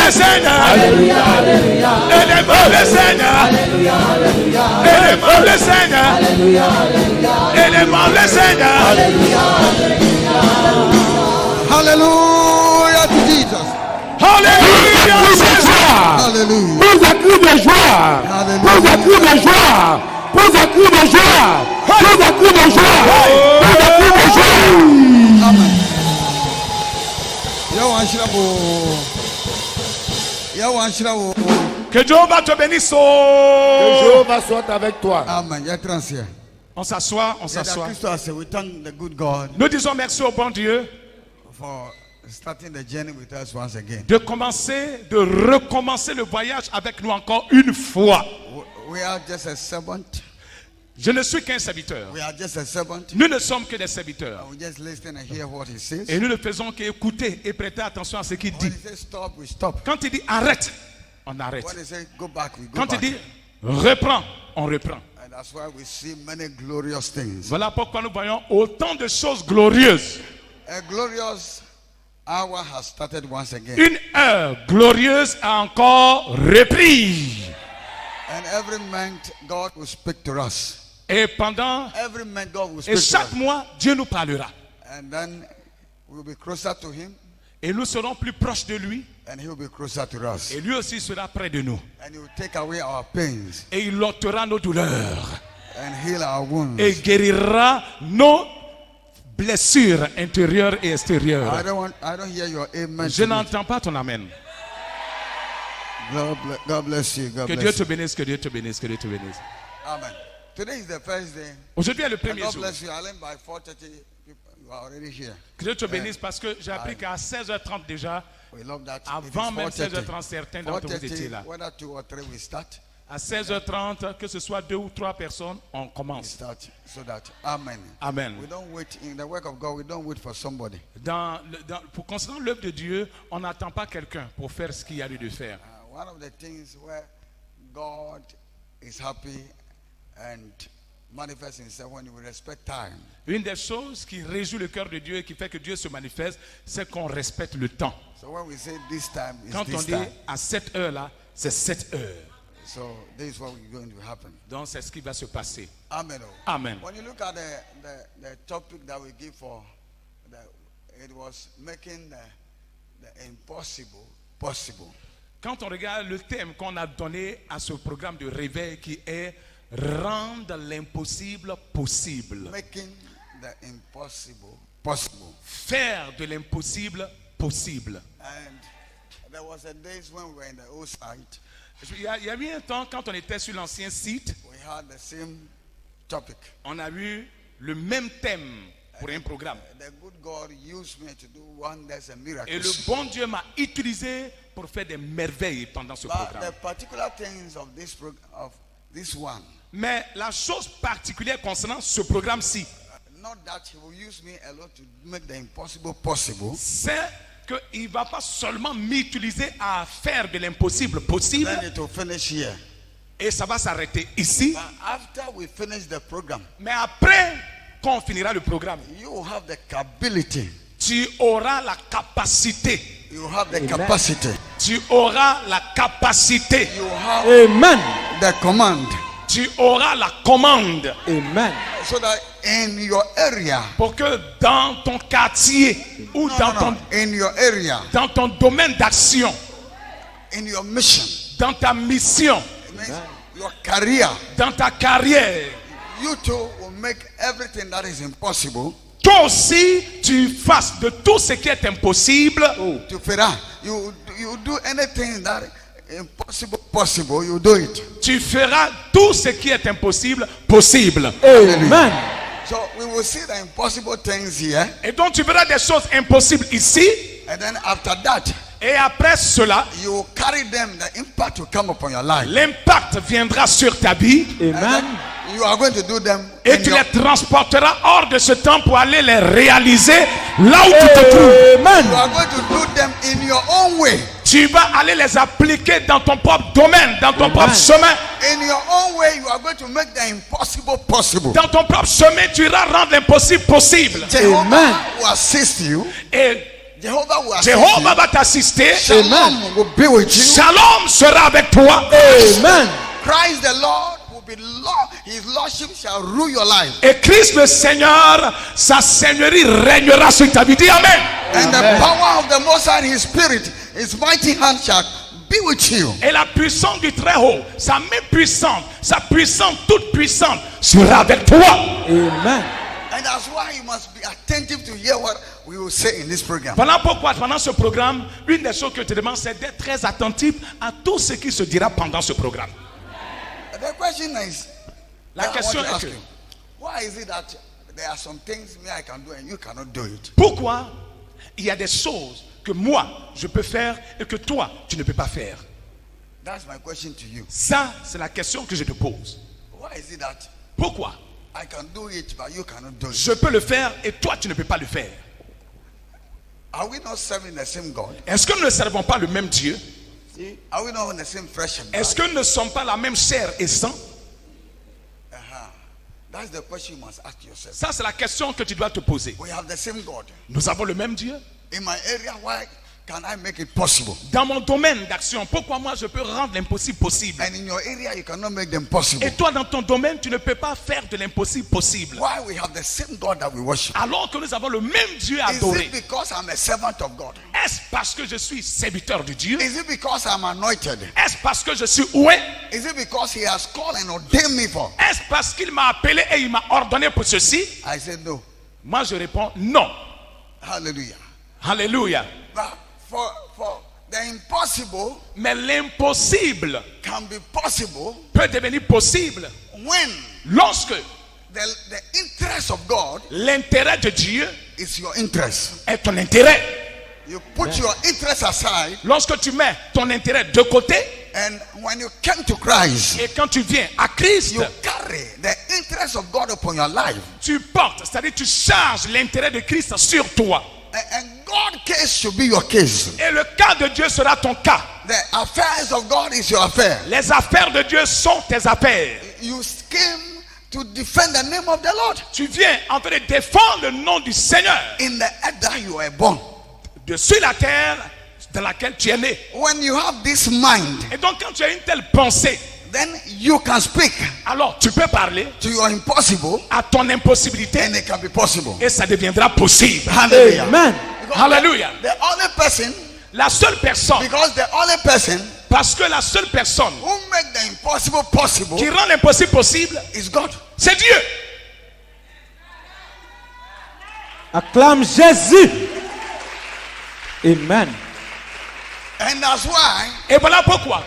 mauvais Seigneur. Alléluia, Alléluia. Et les mauvais Seigneur. Alléluia, Alléluia. Et les mauvais Seigneur. Alléluia, Alléluia. Et les mauvais Seigneur. Alléluia, Alléluia. Hallelujah to Jesus. Alléluia, Jésus. Hallelujah. Pose un cri de joie. Pose un cri de joie. Pose un cri de joie. Pose un cri de joie. Pose un cri de joie. Amen. Yawanshirabo. Yawanshirabo. Que Dieu va te bénisse. Que Jéhovah soit avec toi. Amen. Yatransia. On s'assoit, on s'assoit. We thank the good God Nous disons merci au bon Dieu for starting the journey with us once again. de recommencer le voyage avec nous encore une fois. We are just a servant. Je ne suis qu'un serviteur. We are just a servant. Nous ne sommes que des serviteurs. We just listen and hear what he says. Et nous ne faisons qu'écouter et prêter attention à ce qu'il When dit. he says stop, we stop. Quand il dit arrête, on arrête. When he says go back, we go Quand il back. dit reprends, on reprend. And that's why we see many glorious things. Voilà pourquoi nous voyons autant de choses glorieuses. A glorious hour has started once again. Une heure glorieuse a encore repris. And every month God will speak to us. Et pendant Every month God will et speak to chaque us. mois, Dieu nous parlera. And then we'll be closer to him Et nous serons plus proches de lui. and he will be closer to us. Et lui aussi sera près de nous. And he will take away our pains Et il ôtera nos douleurs. and heal our wounds. Et guérira nos blessures intérieures et I extérieures. don't hear your amen. Je n'entends pas ton amen. God bless you. God Que Dieu bless te you. bénisse, que Dieu te bénisse, que Dieu te bénisse. Amen. Today is the first day. Aujourd'hui est le And premier God jour. bless you. I learned by 4:30 people you are already here. Que Dieu te bénisse parce que j'ai appris qu'à 16h30 déjà, We love that. avant même 4:30. 16h30, certains d'entre vous étiez là. Whether 2 or 3 we start. À 16h30, que ce soit 2 ou 3 personnes, on We commence. start so that Amen. Amen. We don't wait in the work of God. We don't wait for somebody. Pour concernant l'œuvre de Dieu, on n'attend pas quelqu'un pour faire ce qu'il y a lieu de faire. One of the things where God is happy and manifests himself when we respect time. Une des choses qui réjouit le cœur de Dieu et qui fait que Dieu se manifeste, c'est qu'on respecte le temps. So when we say this time is Quand on this dit time, à cette heure-là, c'est cette heure. so this is what is going to happen. Donc c'est ce qui va se passer. Amen. Amen. When you look at the topic that we give for, it was making the impossible possible. Quand on regarde le thème qu'on a donné à ce programme de réveil qui est rendre l'impossible possible. Making the impossible possible. Faire de l'impossible possible. And there was a days when we were in the old site, Il y a eu un temps quand on était sur l'ancien site, we had the same topic. on a eu le même thème pour un programme. The good God used me to do wonders and miracles. Et le bon Dieu m'a utilisé pour faire des merveilles pendant ce But programme. the particular things of this one, Mais la chose particulière concernant ce programme-ci, not that he will use me alone to make the impossible possible. c'est qu'il ne va pas seulement m'utiliser à faire de l'impossible possible Then it will finish here. et ça va s'arrêter ici. But after we finish the program, Mais après qu'on finira le programme, you will have the ability. tu auras la capacité. You will have the capacity. Tu auras la capacité. You will have Amen. the command. Tu auras la commande Amen. So that in your area, pour que dans ton quartier ou in your area, dans ton domaine d'action, in your mission, dans ta mission, it means your career, dans ta carrière, you too will make everything that is impossible toi aussi tu fasses de tout ce qui est impossible. to Ferah. You do anything that impossible possible, you do it. Tu feras tout ce qui est impossible possible. Amen. So we will see the impossible things here, Et donc tu verras des choses impossibles ici. and then after that, Et après cela, you will carry them. The impact will come upon your life. l'impact viendra sur ta vie. And Amen. then you are going to do them. Et in tu your- les transporteras hors de ce temps pour aller les réaliser là où tu te trouves. You Amen. are going to do them in your own way. Tu vas aller les appliquer dans ton propre domaine, dans ton Amen. propre chemin. In your own way, you are going to make the impossible possible. Dans ton propre chemin, tu iras rendre l'impossible possible. Jehovah Amen. will assist you Et Jehovah will assist Jéhovah you. va t'assister. Shalom will be with you. Shalom sera avec toi. Amen. Christ the Lord will be Lord. His lordship shall rule your life. Et Christ le Seigneur, sa seigneurie régnera sur ta vie. Dis Amen. And the power of the Most High, His Spirit, His mighty hand shall be with you. Et la puissance du Très-Haut, sa main puissante, sa puissance toute puissante sera avec toi. Amen. And that's why you must be attentive to hear what we will say in this program. Voilà pourquoi, pendant ce programme, une des choses que je te demande, c'est d'être très attentif à tout ce qui se dira pendant ce programme. The question is, La I want question to est ask que, you, why is it that there are some things me I can do and you cannot do it? pourquoi il y a des choses que moi, je peux faire et que toi, tu ne peux pas faire? That's my question to you. Ça, c'est la question que je te pose. Why is it that Pourquoi I can do it but you cannot do it? je peux le faire et toi, tu ne peux pas le faire? Are we not serving the same God? Est-ce que nous ne servons pas le même Dieu? See? Are we not in the same flesh and blood? Est-ce que nous ne sommes pas la même chair et sang? That's the question you must ask yourself. Ça, c'est la question que tu dois te poser. We have the same God. Nous avons le même Dieu. In my area, why can I make it possible? Dans mon domaine d'action, pourquoi moi je peux rendre l'impossible possible? And in your area, you cannot make them possible. Et toi, dans ton domaine, tu ne peux pas faire de l'impossible possible. Why we have the same God that we worship? Alors que nous avons le même Dieu à Is adorer. it because I'm a servant of God? Est-ce parce que je suis serviteur de Dieu? Is it because I'm anointed? Est-ce parce que je suis oué? Is it because He has called and ordained me for? Est-ce parce qu'il m'a appelé et il m'a ordonné pour ceci? I said no. Moi, je réponds non. Hallelujah. Alléluia. But for the impossible Mais l'impossible can be possible peut devenir possible when lorsque the interest of God l'intérêt de Dieu is your interest. est ton intérêt. You put your interest aside, Lorsque tu mets ton intérêt de côté and when you come to Christ, et quand tu viens à Christ, you carry the interest of God upon your life. tu portes, c'est-à-dire tu charges l'intérêt de Christ sur toi. And God's case should be your case. Et le cas de Dieu sera ton cas. The affairs of God is your affair. Les affaires de Dieu sont tes affaires. You came to defend the name of the Lord Tu viens en train de défendre le nom du Seigneur in the earth that you were born. sur la terre dans laquelle tu es né. When you have this mind, Et donc quand tu as une telle pensée, then you can speak alors tu peux parler to your impossible à ton impossibilité and it can be possible. et ça deviendra possible. Hallelujah. Amen. Because Hallelujah. The only person, La seule personne, because the only person parce que la seule personne who make the impossible possible qui rend l'impossible possible, is God. c'est Dieu. Acclame Jésus. Amen. And that's why Et voilà pourquoi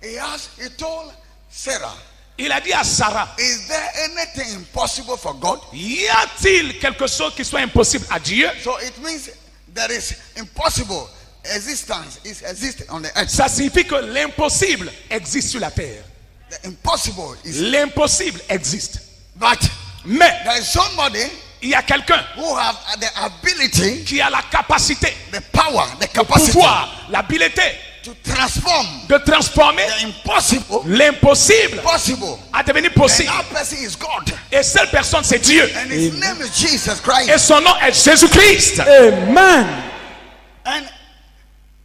he told Sarah, il a dit à Sarah, is there anything impossible for God? y a-t-il quelque chose qui soit impossible à Dieu? So it means there is impossible existence is existing on the earth. Ça signifie que l'impossible existe sur la terre. The impossible is, L'impossible existe. but Mais there is somebody il y a quelqu'un who have the ability, qui a la capacité, the power, the le capacity pouvoir, l'habileté to transform de transformer the impossible l'impossible possible. à devenir And possible. that person is God. Et cette personne, c'est Dieu. And his name is Jesus Christ. Et son nom est Jésus-Christ. Amen. And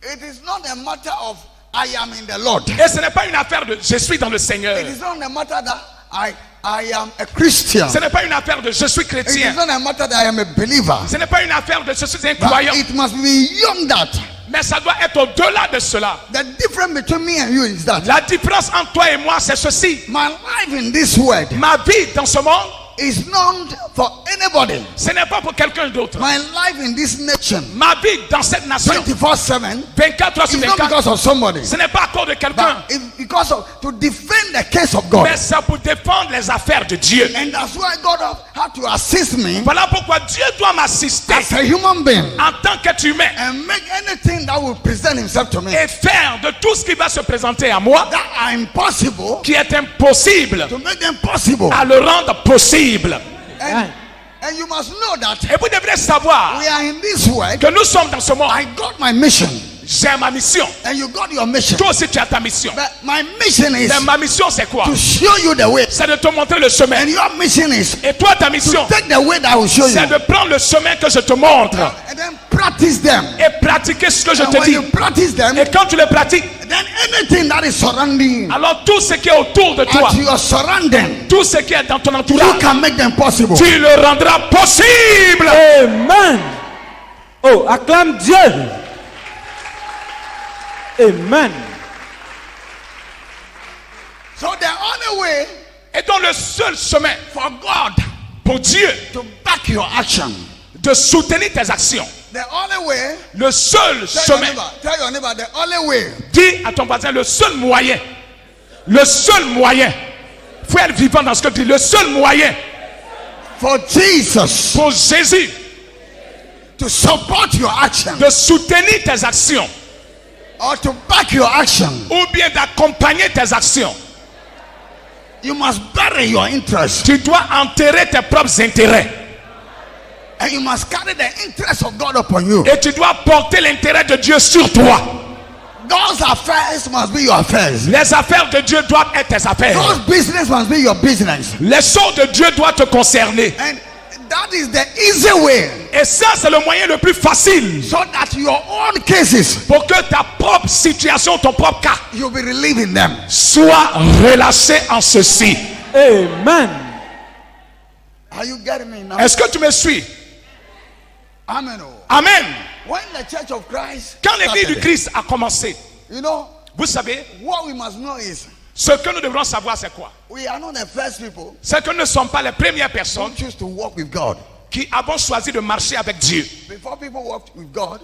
it is not a matter of I am in the Lord. Et ce n'est pas une affaire de je suis dans le Seigneur. It is not a matter that I am a Christian. Ce n'est pas une affaire de je suis It chrétien. is not a matter that I am a believer. Ce n'est pas une affaire de je suis un But croyant. it must be beyond that. Mais ça doit être au-delà de cela. The difference between me and you is that La différence entre toi et moi, c'est ceci. my life in this world Ma vie dans ce monde, is not for anybody. ce n'est pas pour quelqu'un d'autre. My life in this nation, Ma vie dans cette nation, 24/7, 24 heures sur is not 24, because of somebody, ce n'est pas à cause de quelqu'un, but it's because of to defend the case of God. mais c'est pour défendre les affaires de Dieu. And that's why God had to assist me Voilà pourquoi Dieu doit m'assister as a human being en tant qu'être humain and make anything that will present himself to me et faire de tout ce qui va se présenter à moi, that are impossible qui est impossible, to make them possible. à le rendre possible. And you must know that Et vous devrez savoir we are in this world. que nous sommes dans ce monde. I got my mission J'ai ma mission. and you got your mission. Toi aussi tu as ta mission. But my mission is Mais ma mission c'est quoi? to show you the way. C'est de te montrer le chemin. And your mission is Et toi ta mission, take the way that I will show you. c'est de prendre le chemin que je te montre. And then practice them, et pratiquer ce que je and te when dis. you practice them, Et quand tu le pratiques, then anything that is surrounding you, alors tout ce qui est autour de toi, at your surrounding, tout ce qui est dans ton you entourage, can make them possible. tu le rendras possible. Amen. Oh, acclame Dieu. Amen. So the only way Et donc le seul chemin for God pour Dieu to back your action, de soutenir tes actions, the only way, le seul chemin, tell your neighbor, the only way dis à ton voisin, le seul moyen, faut être vivant dans ce que tu dis, le seul moyen for Jesus pour Jésus to support your action de soutenir tes actions or to back your action, ou bien d'accompagner tes actions, you must bury your interest tu dois enterrer tes propres intérêts and you must carry the interest of God upon you. et tu dois porter l'intérêt de Dieu sur toi. God's affairs must be your affairs. Les affaires de Dieu doivent être tes affaires. God's business must be your business. Les choses de Dieu doivent te concerner. And that is the easy way, Et ça, c'est le moyen le plus facile so that your own cases, pour que ta propre situation, ton propre cas, you'll be relieving them. soit relâché en ceci. Amen. Are you getting me now? Est-ce que tu me suis? Amen. Amen. When the Church of Christ Quand l'église du started, Christ a commencé, you know, vous savez, what we must know is ce que nous devrons savoir, c'est quoi? we are not the first people C'est que nous ne sommes pas les premières who personnes choose to walk with God. qui avons choisi de marcher avec Dieu. Before people walked with God,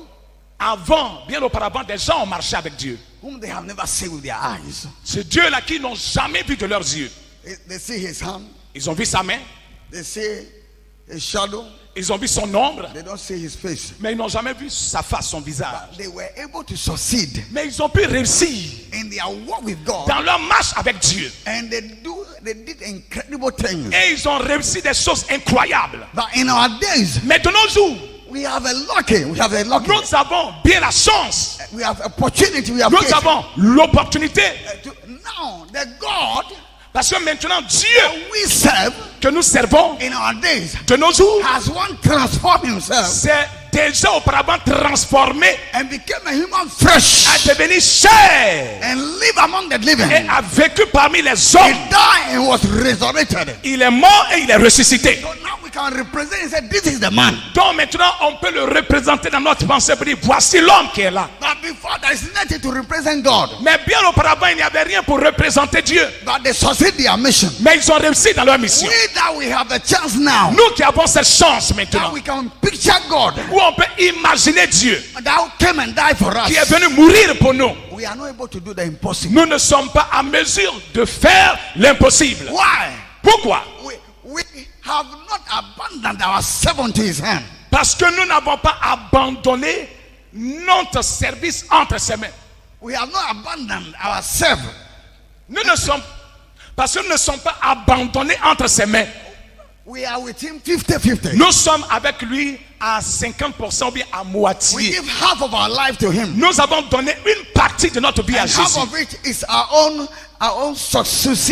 Avant, bien auparavant, des gens ont marché avec Dieu. whom they have never seen with their eyes. C'est Dieu-là qu'ils n'ont jamais vu de leurs yeux. They see his hand, Ils ont vu sa main, they see his shadow, ils ont vu son ombre, they don't see his face. mais ils n'ont jamais vu sa face, son visage. They were able to succeed Mais ils ont pu réussir in their walk with God, dans leur marche avec Dieu. and they did incredible things. Et ils ont réussi des choses incroyables. But in our days, Mais de nos jours, we have a lucky, nous avons bien la chance. we have opportunity, we have Nous case. avons l'opportunité. Now the God Parce que maintenant, Dieu we serve que nous servons in our days de nos jours, has one transformed himself c'est déjà auparavant transformé, and became a human flesh a devenu chair and live among the living. et a vécu parmi les He hommes. died and was resurrected. Il est mort et il est ressuscité. So now we can represent and say, this is the man. Donc maintenant, on peut le représenter dans notre pensée pour dire, voici l'homme qui est là. But before, there is nothing to represent God. Mais bien auparavant, il n'y avait rien pour représenter Dieu. But they succeed their mission. Mais ils ont réussi dans leur mission. We that we have the chance now, Nous qui avons cette chance that maintenant, we can picture God où on peut imaginer Dieu that came and died for us. qui est venu mourir pour nous. We are not able to do the impossible. Nous ne sommes pas en mesure de faire l'impossible. Why? Pourquoi? We have not abandoned ourselves unto his hand. Parce que nous n'avons pas abandonné notre service entre ses mains. We have not abandoned ourselves. Nous ne sommes, parce que nous ne sommes pas abandonnés entre ses mains. We are with him 50-50. Nous sommes avec lui à 50% ou bien à We moitié. give half of our life to him. Nous avons donné une partie de notre vie à And half Jésus. of it is our own success.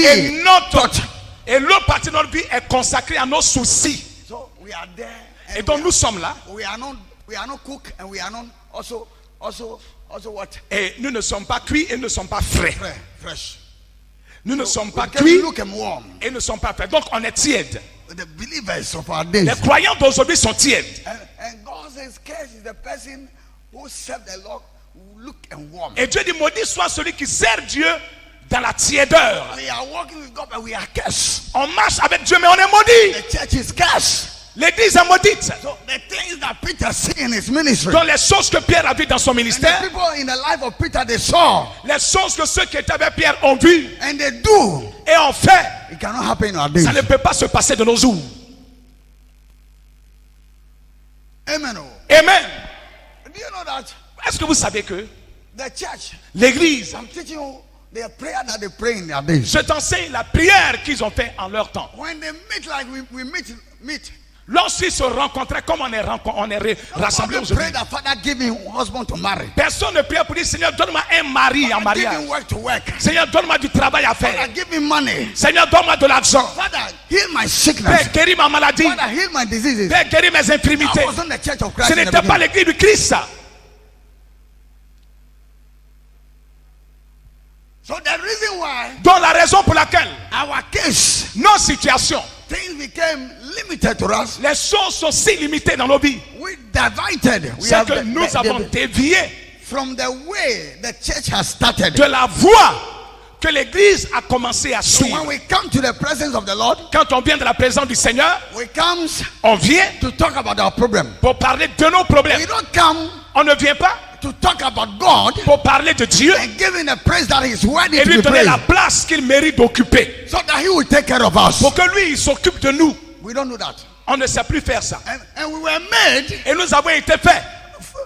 Et l'autre partie de notre vie est consacrée à nos soucis. So we are there. Et donc nous sommes là. We are not cook and we are not also what? Et nous ne sommes pas cuits et nous ne sommes pas frais. Fresh. Nous ne sommes pas We cuits look and warm. et ne sommes pas frais. Donc on est tiède. The believers of our days. Les croyants d'aujourd'hui sont tièdes. And God says, "Curse is the person who serves the Lord, who look and warm." Et Dieu dit, maudit soit celui qui sert Dieu dans la tiédeur. We are walking with God, but we are cursed. On marche avec Dieu, mais on est maudit. The church is cursed. L'église est maudite. So the things that Peter said in his ministry, Dans les choses que Pierre a vues dans son and the ministère, people in the life of Peter they saw les choses que ceux qui étaient avec Pierre ont vues and they do, et ont fait, it cannot happen in our days. ça ne peut pas se passer de nos jours. Amen. Amen. Do you know that Est-ce que vous savez que the church? l'église, I'm teaching you the prayer that they pray in their days. je t'enseigne la prière qu'ils ont fait en leur temps. When they meet like we meet Lorsqu'ils se rencontraient, comme on est rassemblés Nobody pray aujourd'hui, that Father give me husband to marry. personne ne prie pour dire Seigneur, donne-moi un mari en Father, give mariage. me work to work. Seigneur, donne-moi du travail à Father, faire. give me money. Seigneur, donne-moi de l'argent. Father, heal my sickness. Père, guéris ma maladie. Father, heal my diseases. Père, guéris mes infirmités. I was in the church of Christ. Ce in the n'était pas beginning. l'église du Christ, ça. So the reason why Donc la raison pour laquelle our case, nos situations, things became limited to us, les choses sont si limitées dans nos vies, we divided. We c'est have que nous avons dévié from the way the church has started. de la voie que l'église a commencé à So when suivre. we come to the presence of the Lord, Quand on vient de la présence du Seigneur, we come on vient to talk about our problem. pour parler de nos problèmes. We don't come On ne vient pas to talk about God pour parler de Dieu and give him the praise that he's worthy et to lui be donner la praised, place qu'il mérite d'occuper. so that he will take care of us. Pour que lui, il s'occupe de nous. We don't do that. On ne sait plus faire ça. And we were made, Et nous avons été faits.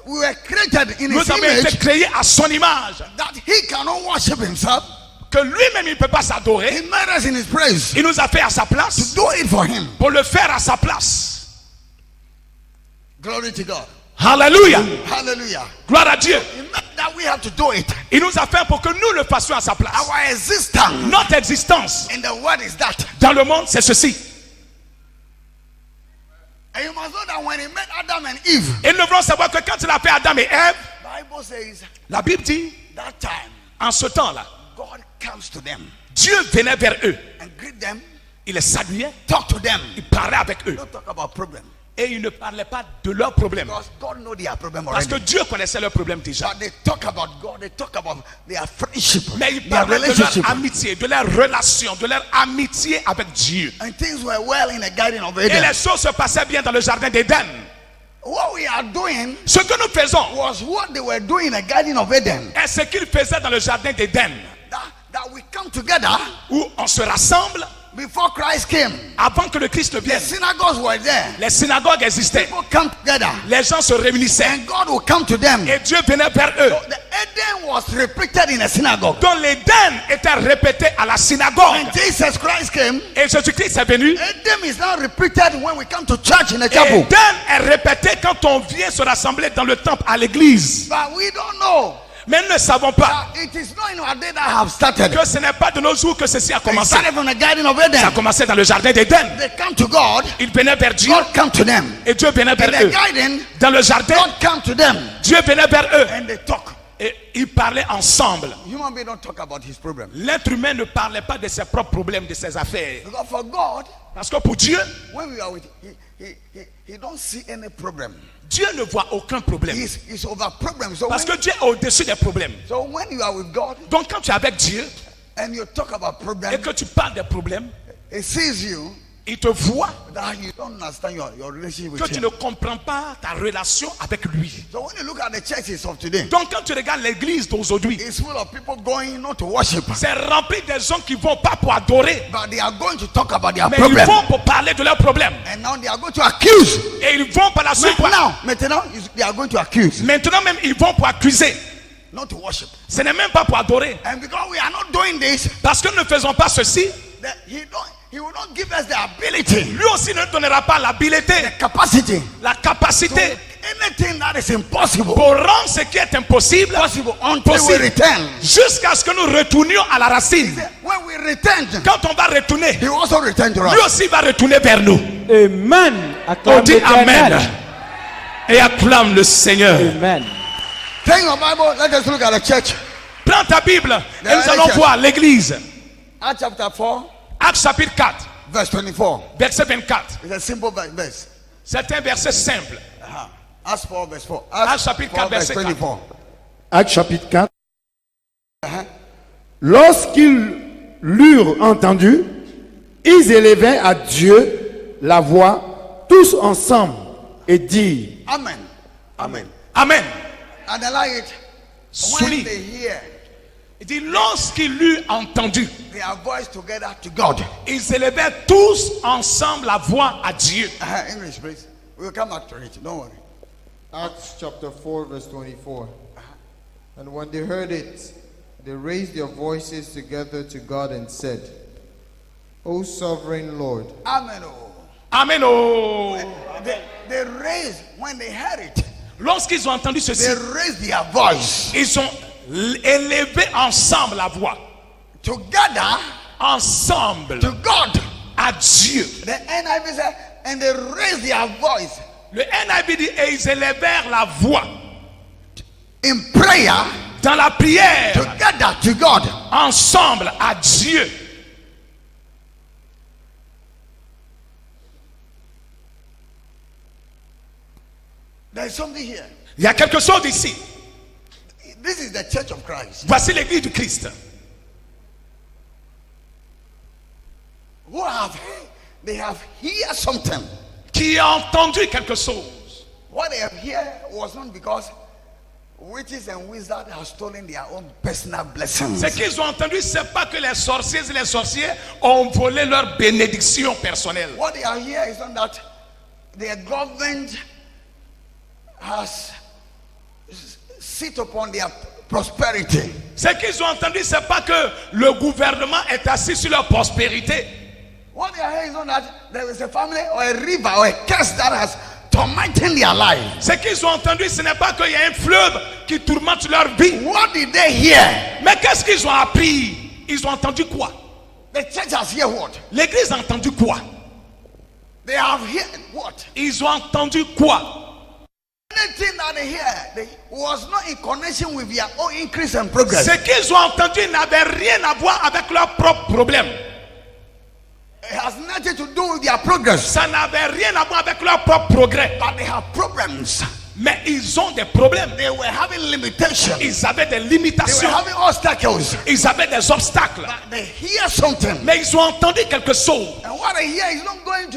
we were created in Nous his avons été image, créés à son image. that he cannot worship himself. Que lui-même, il ne peut pas s'adorer. He made us in his praise. Il nous a fait à sa place. Do it for him. Pour le faire à sa place. Glory to God. Alléluia. Hallelujah. Gloire à Dieu. He meant that we have to do it. Il nous a fait pour que nous le fassions à sa place. Our existence Notre existence in the world is that. dans le monde, c'est ceci. And you must know that when he made Adam and Eve, Et nous devons savoir que quand il a fait Adam et Ève, Bible says la Bible dit, that time en ce temps-là, God comes to them Dieu venait vers eux. and greet them, Il les saluait, talk to them. il parlait avec eux. Don't talk about problem, Et il ne parlait pas de leurs problèmes. because God know their problem Parce que already. Dieu connaissait leurs problèmes déjà. But they talk about God. They talk about their friendship, Mais il their parlait de relationship, leur amitié, de leur relation, de leur amitié avec Dieu. and things were well in the Garden of Et Eden. les choses se passaient bien dans le jardin d'Éden. What we are doing Ce que nous faisons was what they were doing in the Garden of Eden. est ce qu'ils faisaient dans le jardin d'Éden. That we come together Où on se rassemble before Christ came. avant que le Christ ne The vienne. synagogues were there. Les synagogues existaient. People come together, Les gens se réunissaient. and God will come to them. Et Dieu venait vers eux. So the Eden was repeated in a synagogue. Donc l'Éden était répété à la synagogue. When Jesus Christ came, Et Jésus-Christ est venu. Eden is now repeated when we come to church in the chapel. Éden est répété quand on vient se rassembler dans le temple à l'église. But we don't know Mais nous ne savons pas that it is not in our day that have started. que ce n'est pas de nos jours que ceci a It commencé. started from the Garden of Ça a Eden. commencé dans le jardin d'Éden. They come to God, Ils venaient vers Dieu God come to them. et Dieu venait In vers the eux. garden, Dans le jardin, God come to them, Dieu venait vers eux and they talk. et ils parlaient ensemble. Human being don't talk about his problem. L'être humain ne parlait pas de ses propres problèmes, de ses affaires. Because for God, Parce que pour Dieu, when we are with he don't see any problem. Dieu ne voit aucun problème. He's over problems. So Parce when, que Dieu est au-dessus des problèmes. so when you are with God Donc quand tu es avec Dieu and you talk about et problems, que tu parles des problèmes, he sees you il te voit that you don't understand your relationship que with tu him. ne comprends pas ta relation avec lui. So when you look at the churches of today, Donc quand tu regardes l'église d'aujourd'hui, it's full of people going not to worship, c'est rempli de gens qui vont pas pour adorer, but they are going to talk about their mais ils problem. vont pour parler de leurs problèmes. And now they are going to accuse. Et ils vont par la suite pour... Maintenant, they are going to accuse, Maintenant même, ils vont pour accuser. not to worship. Ce n'est même pas pour adorer. And because we are not doing this, Parce que nous ne faisons pas ceci, that he will not give us the ability, lui aussi ne donnera pas l'habileté, the capacity, la capacité anything that is impossible, pour rendre ce qui est impossible possible until we possible, return. jusqu'à ce que nous retournions à la racine. When we return, Quand on va retourner, he will also return to lui us. aussi va retourner vers nous. Amen. On Acclame dit l'Éternel. Amen et acclame le Seigneur. Amen. Take your Bible, let us look at the church. Prends ta Bible et nous Yeah, allons yeah. voir l'église. Acts chapter 4, Acte chapitre 4, verse 24. verset 24. It's a simple verse. C'est un verset simple. Acts 4, verse 4. Acts chapitre 4, verse verset 4. 24. Acte chapitre 4. Lorsqu'ils l'eurent entendu, ils élevaient à Dieu la voix tous ensemble et dirent: Amen. Amen. Amen. Underline it. When Souligne. they hear Il dit, lorsqu'il l'eut entendu, their voice together to God. ils élevaient tous ensemble la voix à Dieu. English, please. We'll come back to it. Don't worry. Acts chapter 4, verse 24. And when they heard it, they raised their voices together to God and said, O sovereign Lord, Amen. Oh. Amen. Oh. They raised, when they heard it, Lorsqu'ils ont entendu ceci, they raised their voice ils ont élevé ensemble la voix. together Ensemble to God. à Dieu. The NIV said, and they raised their voice Le NIV dit, et ils élevèrent la voix in prayer dans la prière together to God. ensemble à Dieu. There is something here. Il y a quelque chose ici. This is the church of Christ. Voici l'église du Christ. Who have they have heard something. Qui a entendu quelque chose. What they have heard was not because witches and wizards have stolen their own personal blessings. Ce qu'ils ont entendu, c'est pas que les sorciers et les sorciers ont volé leur bénédiction personnelle. What they are here is not that their government has sit upon their prosperity. Ce qu'ils ont entendu, c'est pas que le gouvernement est assis sur leur prospérité. What they are hearing is not that there is a family or a river or a curse that has tormented their life. Ce qu'ils ont entendu, ce n'est pas qu'il y a un fleuve qui tourmente leur vie. What did they hear? Mais qu'est-ce qu'ils ont appris? Ils ont entendu quoi? The church has heard what? L'église a entendu quoi? They have heard what? Ils ont entendu quoi? Anything that they hear was not in connection with their own increase and progress. Ce qu'ils ont entendu n'avait rien à voir avec leurs propres problèmes. It has nothing to do with their progress. Ça n'avait rien à voir avec leur propre progrès. But they have problems. Mais ils ont des problèmes. They were having limitations. Ils avaient des They were limitations. having obstacles. Ils avaient des obstacles. But they hear something. Mais ils ont entendu quelque chose. And what they hear is not going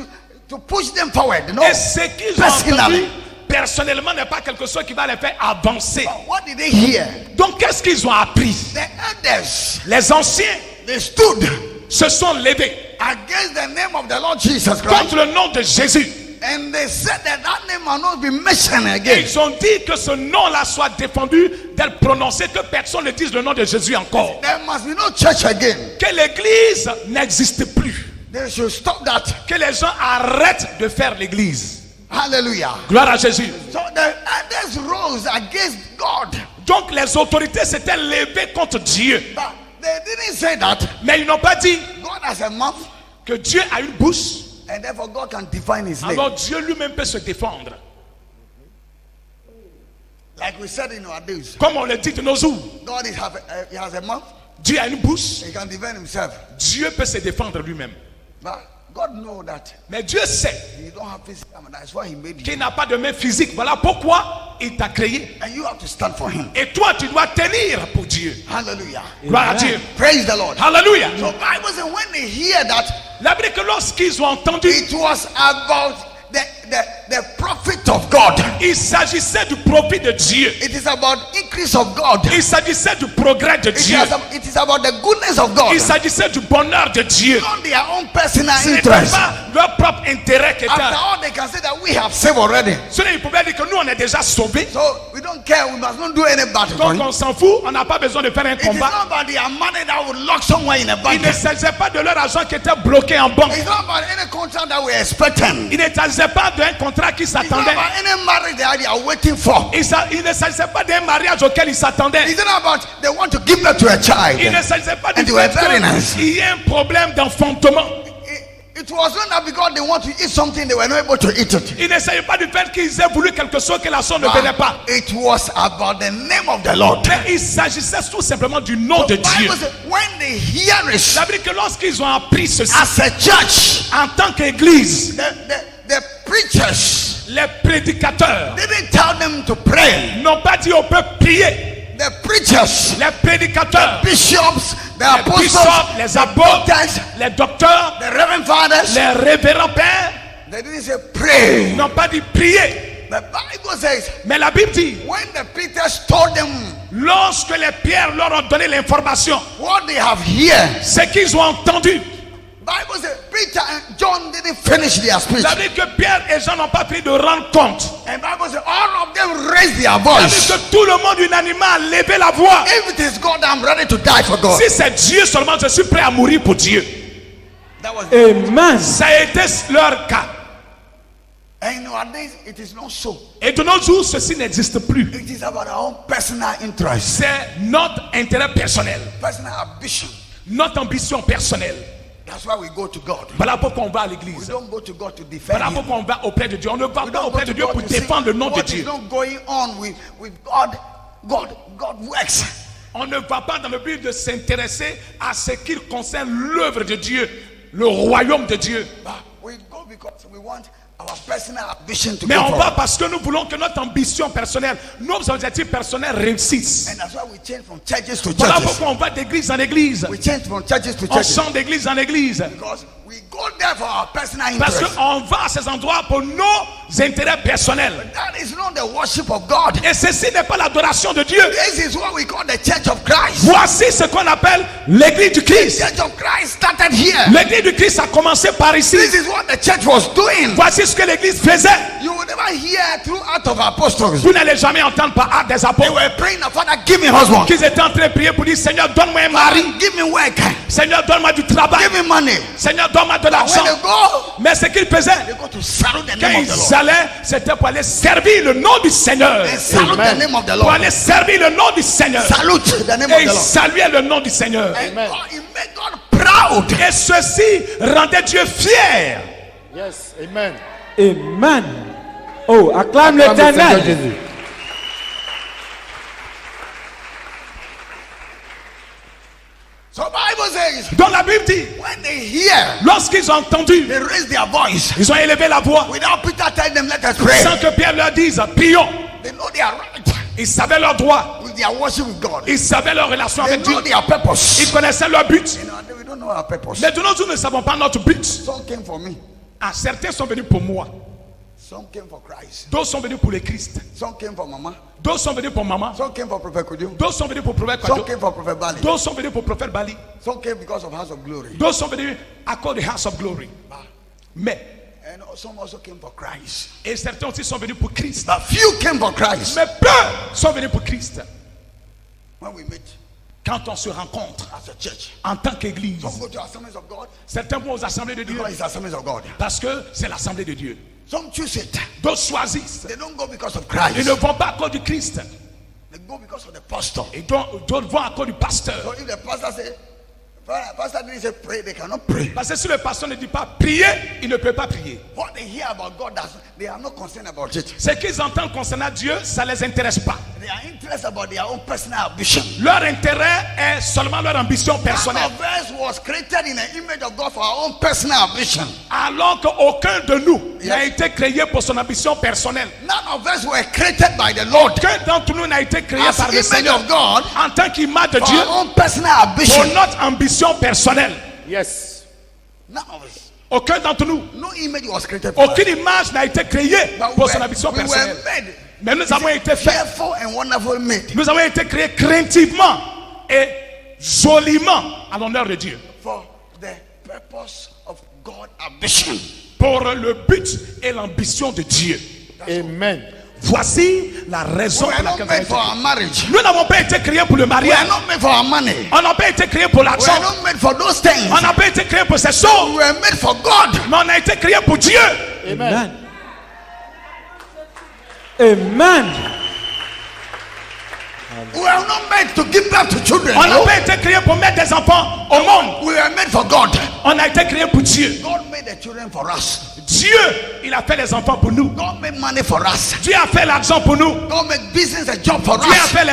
to push them forward. No. Et ce qu'ils ont entendu, Personally. personnellement, n'est pas quelque chose qui va les faire avancer. But what did they hear? Donc, qu'est-ce qu'ils ont appris? The elders, Les anciens they stood se sont levés against the name of the Lord Jesus Christ. contre le nom de Jésus. And they said that that name will not be mentioned Et again. ils ont dit que ce nom-là soit défendu d'être prononcé, que personne ne dise le nom de Jésus encore. There must be no church again. Que l'église n'existe plus. They should stop that. Que les gens arrêtent de faire l'église. Hallelujah. Gloire à Jésus. So the elders rose against God. Donc les autorités s'étaient levées contre Dieu. But they didn't say that Mais ils n'ont pas dit God has a mouth que Dieu a une bouche. and therefore God can define his name. Alors Dieu lui-même peut se défendre. Like we said in our days, Comme on le dit de nos jours. God he has a mouth, Dieu a une bouche. he can defend himself. Dieu peut se défendre lui-même. But God knows that Mais Dieu sait he don't have physical, and that's why he made you. qu'il n'a pas de main physique. Voilà pourquoi il t'a créé. And you have to stand for him. Et toi, tu dois tenir pour Dieu. Hallelujah. Gloire à Dieu. Praise the Lord. Alléluia. So Bible says when they hear that, La Bible dit que lorsqu'ils ont entendu, it was about the prophet of God. il s'agissait du profit de Dieu. It is about increase of God. Il s'agissait du progrès de Dieu. It is about the goodness of God. Il s'agissait du bonheur de Dieu. Not their own personal Ce n'était interest. pas leur propre intérêt qui était. After all, they can say that we have saved already. Ils pouvaient dire que nous, on est déjà sauvés. So we don't care. We must not do any battle. Donc on s'en fout. On n'a pas besoin de faire un It is combat. not about their money that would lock somewhere in a Il bank. ne s'agissait pas de leur argent qui était bloqué en banque. It's not about any contract that we're expecting. Il ne s'agissait pas d'un contrat qui It's not s'attendait. about any marriage that they are waiting for. Il ne s'agissait pas d'un mariage auquel ils s'attendaient. It's not about they want to give birth to a child. Il ne s'agissait pas And du they were fait very nice. qu'il y ait un problème d'enfantement. It was not that because they want to eat something, they were not able to eat it. Il ne s'agissait pas du fait qu'ils aient voulu quelque chose que la soeur ne venait pas. It was about the name of the Lord. Mais il s'agissait tout simplement du nom de The Dieu. Bible says, when they hear it Ça veut dire que lorsqu'ils ont appris ceci, as a church, en tant qu'église, the preachers les prédicateurs didn't tell them to pray. n'ont pas dit au peuple prier. The preachers, Les prédicateurs, bishops, the les apostles, bishops, les the apôtres, doctors, les docteurs, the reverend fathers, les révérends pères they didn't say pray. n'ont pas dit prier. The Bible says, Mais la Bible dit, when the Peters told them lorsque les pierres leur ont donné l'information, what they have here, ce qu'ils ont entendu, Bible says Peter and John didn't finish their speech. ça veut dire que Pierre et Jean n'ont pas pris de rendre compte. And Bible says all of them raised their Ça veut voice. dire que tout le monde unanimement a levé la voix. If it is God, I'm ready to die for God. Si c'est Dieu seulement, je suis prêt à mourir pour Dieu. That was Amen. Ça a été leur cas. And nowadays, it is not so. Et de nos jours, ceci n'existe plus. It is about our own personal interest, C'est notre intérêt personnel, personal ambition. notre ambition personnelle. That's why we go to God. Voilà pourquoi on va à We l'église. don't go to God to defend Voilà Him. pourquoi on va auprès de Dieu. On ne va We pas don't go auprès to de Dieu God pour to see défendre le nom de what is Dieu. not going on with God. God works. On ne va pas dans le but de s'intéresser à ce qui concerne l'œuvre de Dieu, le royaume de Dieu. But we go because we want our personal ambition to Mais go on va forward. parce que nous voulons que notre ambition personnelle, nos objectifs personnels réussissent. And that's why we change from churches to Voilà churches. pourquoi on va d'église en église. We change from churches to On churches. change d'église en église. Because we go there for our personal Parce interest. qu'on va à ces endroits pour nos intérêts personnels. That is not the worship of God. Et ceci n'est pas l'adoration de Dieu. This is what we call the church of Christ. Voici ce qu'on appelle l'église du The Christ. church of Christ started here. L'église du Christ a commencé par ici. This is what the church was doing. Voici ce que l'église faisait. You will never hear throughout of apostles. Vous n'allez jamais entendre par Actes des They apôtres were praying, Father, give me husband. qu'ils étaient en train de prier pour dire Seigneur, donne-moi un mari. Give me work. Seigneur, donne-moi du travail. Give me money. Seigneur, donne-moi de But l'argent. when they go, Mais ce qu'ils faisaient, they go to salute the quand name of the ils Lord. allaient, c'était pour aller servir le nom du Seigneur. And salute the name of the Pour Lord. aller servir le nom du Seigneur. Salute the name Et of ils the Lord. saluaient le nom du Seigneur. And God, it made God proud. Et ceci rendait Dieu fier. Yes. Amen. Amen. Oh, acclame Acclame le Seigneur l'Éternel. Jésus. So Bible says, Dans la Bible dit, when they hear, lorsqu'ils ont entendu, they raise their voice. ils ont élevé la voix. Without Peter telling them, let us pray. Sans que Pierre leur dise, prions. They know they are right Ils savaient leur droit. with their worship with God. Ils savaient leur relation They avec Dieu. know their purpose. Ils connaissaient leur but. You know, we don't know our purpose. Mais de nos jours, nous ne savons pas notre but. Some came for me. Ah, certains sont venus pour moi. Some came for Christ. D'autres sont venus pour le Christ. Some came for Mama. D'autres sont venus pour maman. Some came for Prophet Kudio. D'autres sont venus pour prophète Some Kwadio. came for Prophet Bali. D'autres sont venus pour prophète Bali. Some came because of House of Glory. D'autres sont venus à cause du House of Glory. Mais, And some also came for Christ. et certains aussi sont venus pour Christ. But few came for Christ. Mais peu sont venus pour Christ. When we meet Quand on se rencontre as a church, en tant qu'église, some go to assemblies of God certains vont aux assemblées de Dieu because it's assemblies of God. parce que c'est l'assemblée de Dieu. Some choose it. D'autres choisissent. They don't go because of Ils Christ. ne vont pas à cause du Christ. They go because of the pastor. Et d'autres vont à cause du pasteur. So if the pastor say, pastor didn't say pray, they cannot pray. Parce que si le pasteur ne dit pas prier, il ne peut pas prier. What they hear about God, they are not concerned about it. Ce qu'ils entendent concernant Dieu, ça ne les intéresse pas. They are interested about their own personal ambition. Leur intérêt est seulement leur ambition None personnelle. of us was created in the image of God for our own personal ambition. Alors qu'aucun de nous n'a été créé pour son ambition personnelle. None of us were created by the Lord Aucun d'entre nous n'a été créé as par le image Seigneur of God en tant qu'image de for Dieu our own personal pour ambition. notre ambition personnelle. Yes. None of us. Aucun d'entre nous, No image was created for us. aucune image n'a été créée But pour we son were, ambition we were personnelle. made Mais nous avons été faits, fearful and wonderful made nous avons été créés craintivement et joliment à l'honneur de Dieu. for the purpose of God ambition. Pour le but et l'ambition de Dieu. Amen. Voici la raison We pour were laquelle not nous avons made for été our marriage. Nous n'avons pas été créés pour le We mariage. are not made for our money. On n'a pas été créés pour We l'argent. are not made for those things. On n'a pas été créés pour ces We choses. were made for God. Mais on a été créés pour Dieu. Amen. Amen. We are not made to give birth to children. On n'a No. pas été créés pour mettre des enfants au monde. We were made for God. On a été créés pour Dieu. God made the children for us. Dieu, il a fait les enfants pour nous. God made money for us. Dieu a fait l'argent pour nous. God made business a job for Dieu a us. fait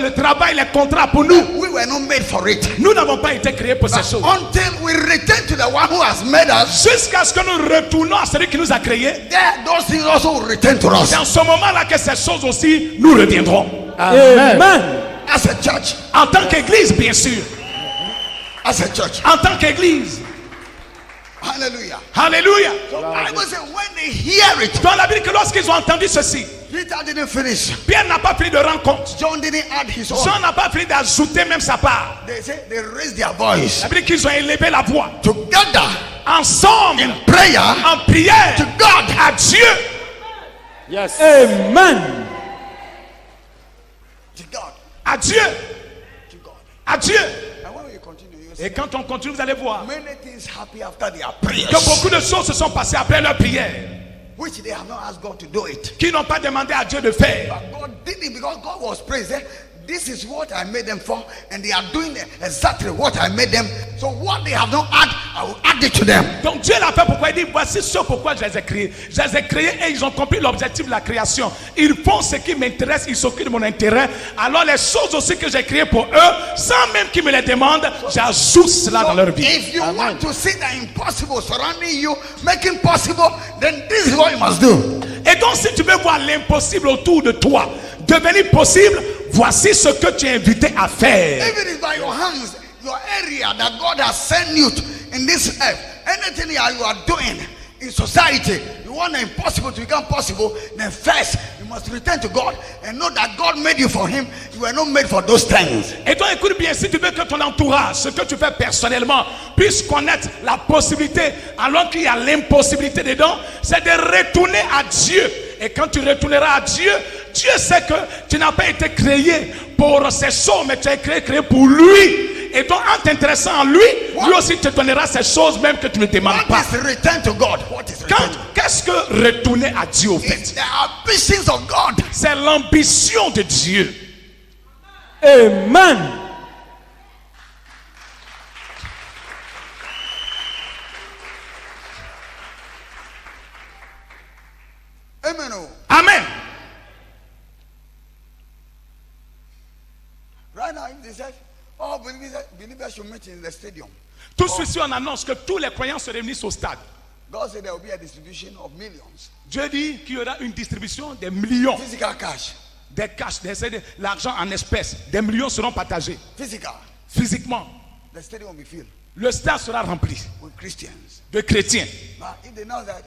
le travail, les contrats pour nous. We were not made for it. Nous n'avons pas été créés pour ces choses. Until we return to the one who has made us, Jusqu'à ce que nous retournons à celui qui nous a créés. there those things also will return to us. Dans ce moment-là que ces choses aussi nous reviendront. Amen. Amen. As a church. En tant qu'église, bien sûr. As a church. En tant qu'église. Hallelujah. Alléluia. So Bible says when they hear it, Dans la Bible, que lorsqu'ils ont entendu ceci, Peter didn't finish. Pierre n'a pas fini de rendre compte. John didn't add his own. Jean n'a pas fini d'ajouter même sa part. They say they raised their voice Ça veut dire qu'ils ont élevé la voix. together Ensemble, in prayer en prière, to God. à Dieu. Yes. Amen. To God. À Dieu. To God. À Dieu. And when we continue, you see Et quand on continue, vous allez voir many things happen after their prayers. que beaucoup de choses se sont passées après leur prière. which they have not asked God to do it. qui n'ont pas demandé à Dieu de faire. But God did it because God was praised. This is what I made them for, and they are doing exactly what I made them. So what they have not had, I will add it to them. Donc Dieu l'a fait pourquoi il dit voici ce pourquoi je les ai créés. Je les ai créés et ils ont compris l'objectif de la création. Ils font ce qui m'intéresse, ils s'occupent de mon intérêt. Alors les choses aussi que j'ai créées pour eux, sans même qu'ils me les demandent, j'ajoute cela dans leur vie. If you want to see the impossible surrounding you, making possible, then this is what you must do. Et donc si tu veux voir l'impossible autour de toi devenir possible, voici ce que tu es invité à faire. If it is by your hands, your area that God has sent you to in this earth, anything that you are doing in society, you want the impossible to become possible, then first you must return to God and know that God made you for Him. You were not made for those things. Et donc écoute bien, si tu veux que ton entourage, ce que tu fais personnellement, puisse connaître la possibilité alors qu'il y a l'impossibilité dedans, c'est de retourner à Dieu. Et quand tu retourneras à Dieu, Dieu sait que tu n'as pas été créé pour ces choses, mais tu as été créé pour lui. Et donc en t'intéressant à lui, lui aussi te donnera ces choses même que tu ne demandes pas. What is return to God? What is return? Qu'est-ce que retourner à Dieu au It's fait? the ambitions of God. C'est l'ambition de Dieu. Amen. Amen. Oh. Amen. Right now, if they said, "Oh, believers should meet in the stadium," Tout ceci, on annonce que tous les croyants se réunissent au stade. God said there will be a distribution of millions, Dieu dit qu'il y aura une distribution des millions, physical cash, des cash, l'argent en espèces. Des millions seront partagés physical. physiquement. The stadium will be filled Le stade sera rempli with Christians. de chrétiens. But if they know that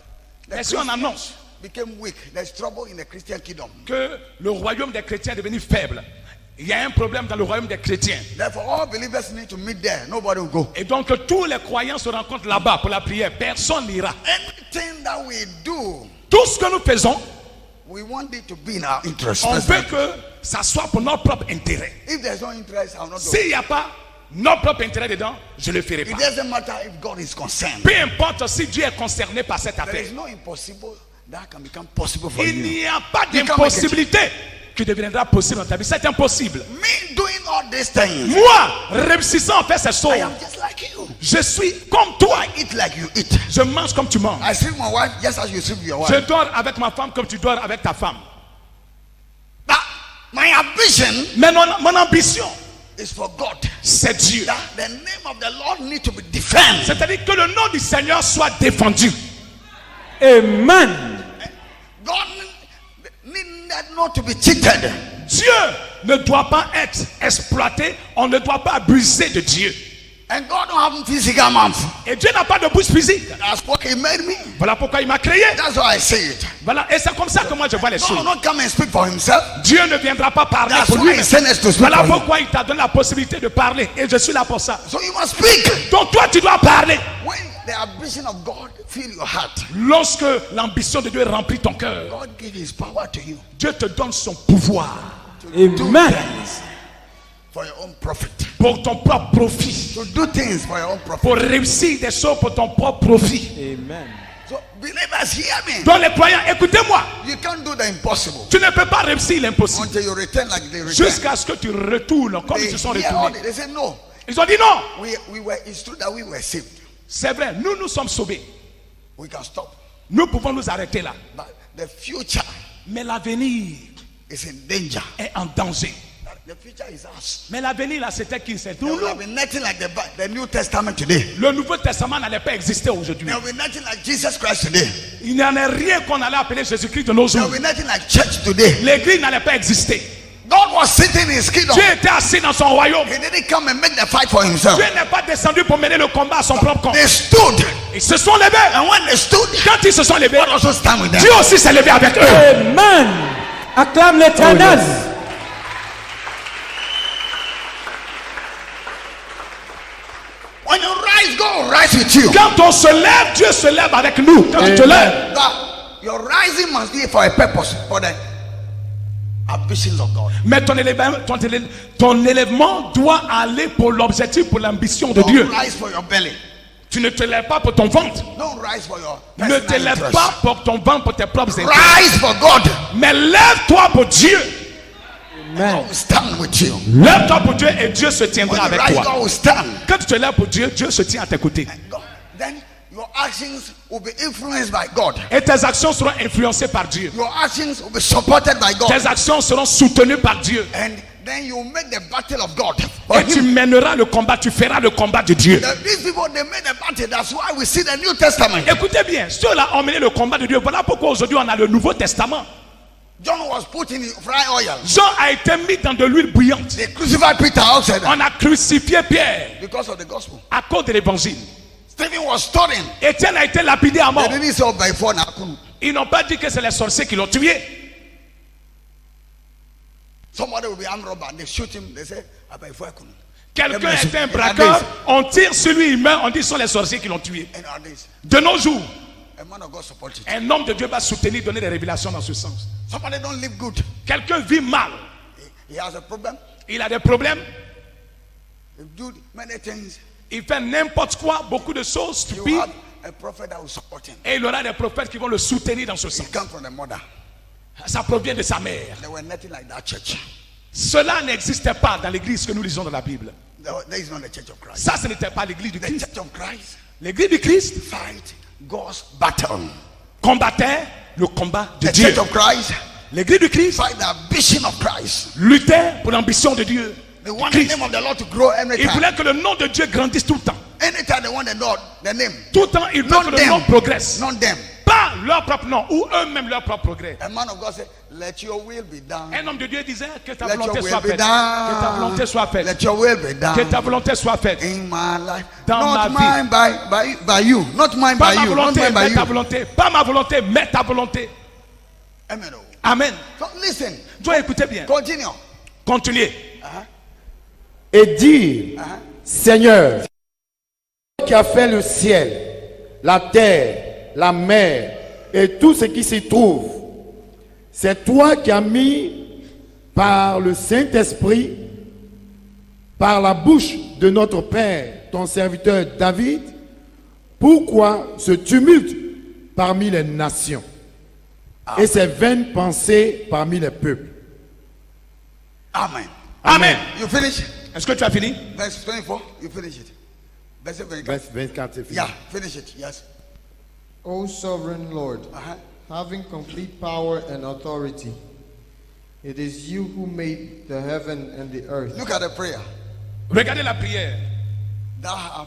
the Et si on Christians annonce became weak, there's trouble in the Christian kingdom. que le royaume des chrétiens est devenu faible, il y a un problème dans le royaume des chrétiens. Therefore, all believers need to meet there. Nobody will go. Et donc tous les croyants se rencontrent là-bas pour la prière. Personne n'ira. Anything that we do, Tout ce que nous faisons, we want it to be in our interest. on veut que ça soit pour notre propre intérêt. If there's no interest, I will not do S'il it. n'y a pas notre propre intérêt dedans, je ne le ferai It pas. doesn't matter if God is concerned. Peu importe si Dieu est concerné par cette There affaire. is no impossible that can become possible for Il you. n'y a pas You can't d'impossibilité qui deviendra possible dans ta vie. C'est impossible. Me doing all these things, Moi, réussissant à faire ces I choses, am just like you. je suis comme toi. I eat like you eat. Je mange comme tu manges. I sleep with my wife just as you sleep with your Je wife. dors avec ma femme comme tu dors avec ta femme. But my ambition Mais mon ambition, is for God. c'est Dieu. That the name of the Lord need to be defended. C'est-à-dire que le nom du Seigneur soit défendu. Amen. God need not to be cheated. Dieu ne doit pas être exploité. On ne doit pas abuser de Dieu. And God don't have physical mouth. Et Dieu n'a pas de bouche physique. That's what He made me. Voilà pourquoi il m'a créé. That's why I say it. Voilà. Et c'est comme ça que moi je vois les God will choses. not come and speak for Himself. Dieu ne viendra pas parler That's pour why lui. He sent us to speak Voilà for Him. pourquoi il t'a donné la possibilité de parler. Et je suis là pour ça. So you must speak. Donc toi tu dois parler. When the ambition of God fill your heart, Lorsque l'ambition de Dieu remplit ton cœur, God give His power to you Dieu te donne son pouvoir to do Amen. things for your own profit. pour ton propre profit. To do things for your own profit. Pour réussir des choses pour ton propre profit. Amen. So believers, hear me. Donc les croyants, écoutez-moi. You can't do the impossible Tu ne peux pas réussir l'impossible until you return like they return. jusqu'à ce que tu retournes comme They ils se sont hear all retournés. this. They say no. Ils ont dit non. It's true that we were saved. C'est vrai, nous sommes sauvés. We can stop. Nous pouvons nous arrêter là. But the future Mais l'avenir is in danger. est en danger. The future is us. Mais l'avenir là, c'était qui? C'est There nous. will have been nothing like the New Testament today. Le Nouveau Testament n'allait pas exister aujourd'hui. There will be nothing like Jesus Christ today. Il n'y en a rien qu'on allait appeler Jésus-Christ de nos There jours. will be nothing like church today. L'église n'allait pas exister. God was sitting in His kingdom. Dieu était assis dans son royaume. He didn't come and make the fight for Himself. Dieu n'est pas descendu pour mener le combat à son propre compte. They stood. Ils se sont levés. And when they stood, Quand ils se sont levés, God also stand with them. Dieu aussi s'est levé avec eux. Amen. Acclame l'Éternel. When you rise, God will rise with you. Quand on se lève, Dieu se lève avec nous. Quand tu te lèves, But your rising must be for a purpose, for the ambitions of God. mais ton élèvement doit aller pour l'objectif, pour l'ambition de Dieu. Don't rise for your belly. Tu ne te lèves pas pour ton ventre. Don't rise for your Ne te personal lève interest. pas pour ton ventre, pour tes propres intérêts. Rise for God. Mais lève-toi pour Dieu. Amen. God will stand with you. Lève-toi pour Dieu et Dieu se When tiendra you avec rise, toi. God will stand. Quand tu te lèves pour Dieu, Dieu se tient à tes côtés. God. Then your actions will be influenced by God. Et tes actions seront influencées par Dieu. Your actions will be supported by God. Tes actions seront soutenues par Dieu. And then you make the battle of God. Et tu mèneras le combat, tu feras le combat de Dieu. These people, they made the battle. That's why we see the New Testament. Écoutez bien, ceux-là ont mené le combat de Dieu. Voilà pourquoi aujourd'hui on a le Nouveau Testament. John was put in fry oil. Jean a été mis dans de l'huile bouillante. They crucified Peter outside On a crucifié Pierre because of the gospel. à cause de l'évangile. Stephen was stoned. Étienne a été lapidé à mort. They didn't say oh, by four now. Ils n'ont pas dit que c'est les sorciers qui l'ont tué. Somebody will be armed robber. They shoot him. They say by four. Quelqu'un était un braqueur, on tire sur lui, il meurt, on dit que ce sont les sorciers qui l'ont tué. And nowadays, De nos jours, a man of God supported. un homme de Dieu va soutenir, donner des révélations dans ce sens. Somebody don't live good. Quelqu'un vit mal, He has a problem. il a des problèmes, He do many things. il fait n'importe quoi, beaucoup de choses You stupides, have a prophet that will support him. et il aura des prophètes qui vont le soutenir dans ce He sens. comes from the mother. Ça provient de sa mère. There were nothing like that church. Cela n'existait pas dans l'église que nous lisons dans la Bible. There is not the church of Christ. Ça, ce n'était pas l'église du The Christ. church of Christ L'église du Christ fight God's battle. combattait le combat de The Dieu. church of Christ L'église du Christ fight the ambition of Christ. luttait pour l'ambition de Dieu. They want Christ. the name of the Lord to grow every Il time. voulait que le nom de Dieu grandisse tout le temps. Anytime they want the Lord, the name. Tout le temps, il veut Not que le nom them. progresse. Not them. Pas leur propre nom ou eux-mêmes leur propre progrès. A man of God said, let your will be done. Un homme de Dieu disait que ta Let your volonté will soit be faite. Que ta volonté done. soit faite. Let your will be Que ta done volonté soit faite. in my life. Dans Not ma mine by you. Not mine Pas by ma you. Not volonté, mine by mais ta you. volonté. Pas ma volonté, mais ta volonté. Amen. Amen. So listen. Tu dois écouter bien. Continue. Continuez. Et dire, Seigneur, qui a fait le ciel, la terre, la mer et tout ce qui s'y trouve, c'est toi qui as mis par le Saint-Esprit, par la bouche de notre Père, ton serviteur David, pourquoi ce tumulte parmi les nations et ces vaines pensées parmi les peuples. Amen. Amen. You finish? Est-ce que tu as fini? Verse 24. You finish it. Verse 24. Verset 24, c'est fini. Yeah, finish it. Yes. O sovereign Lord, having complete power and authority, it is you who made the heaven and the earth. Look at the prayer. Regardez la prière.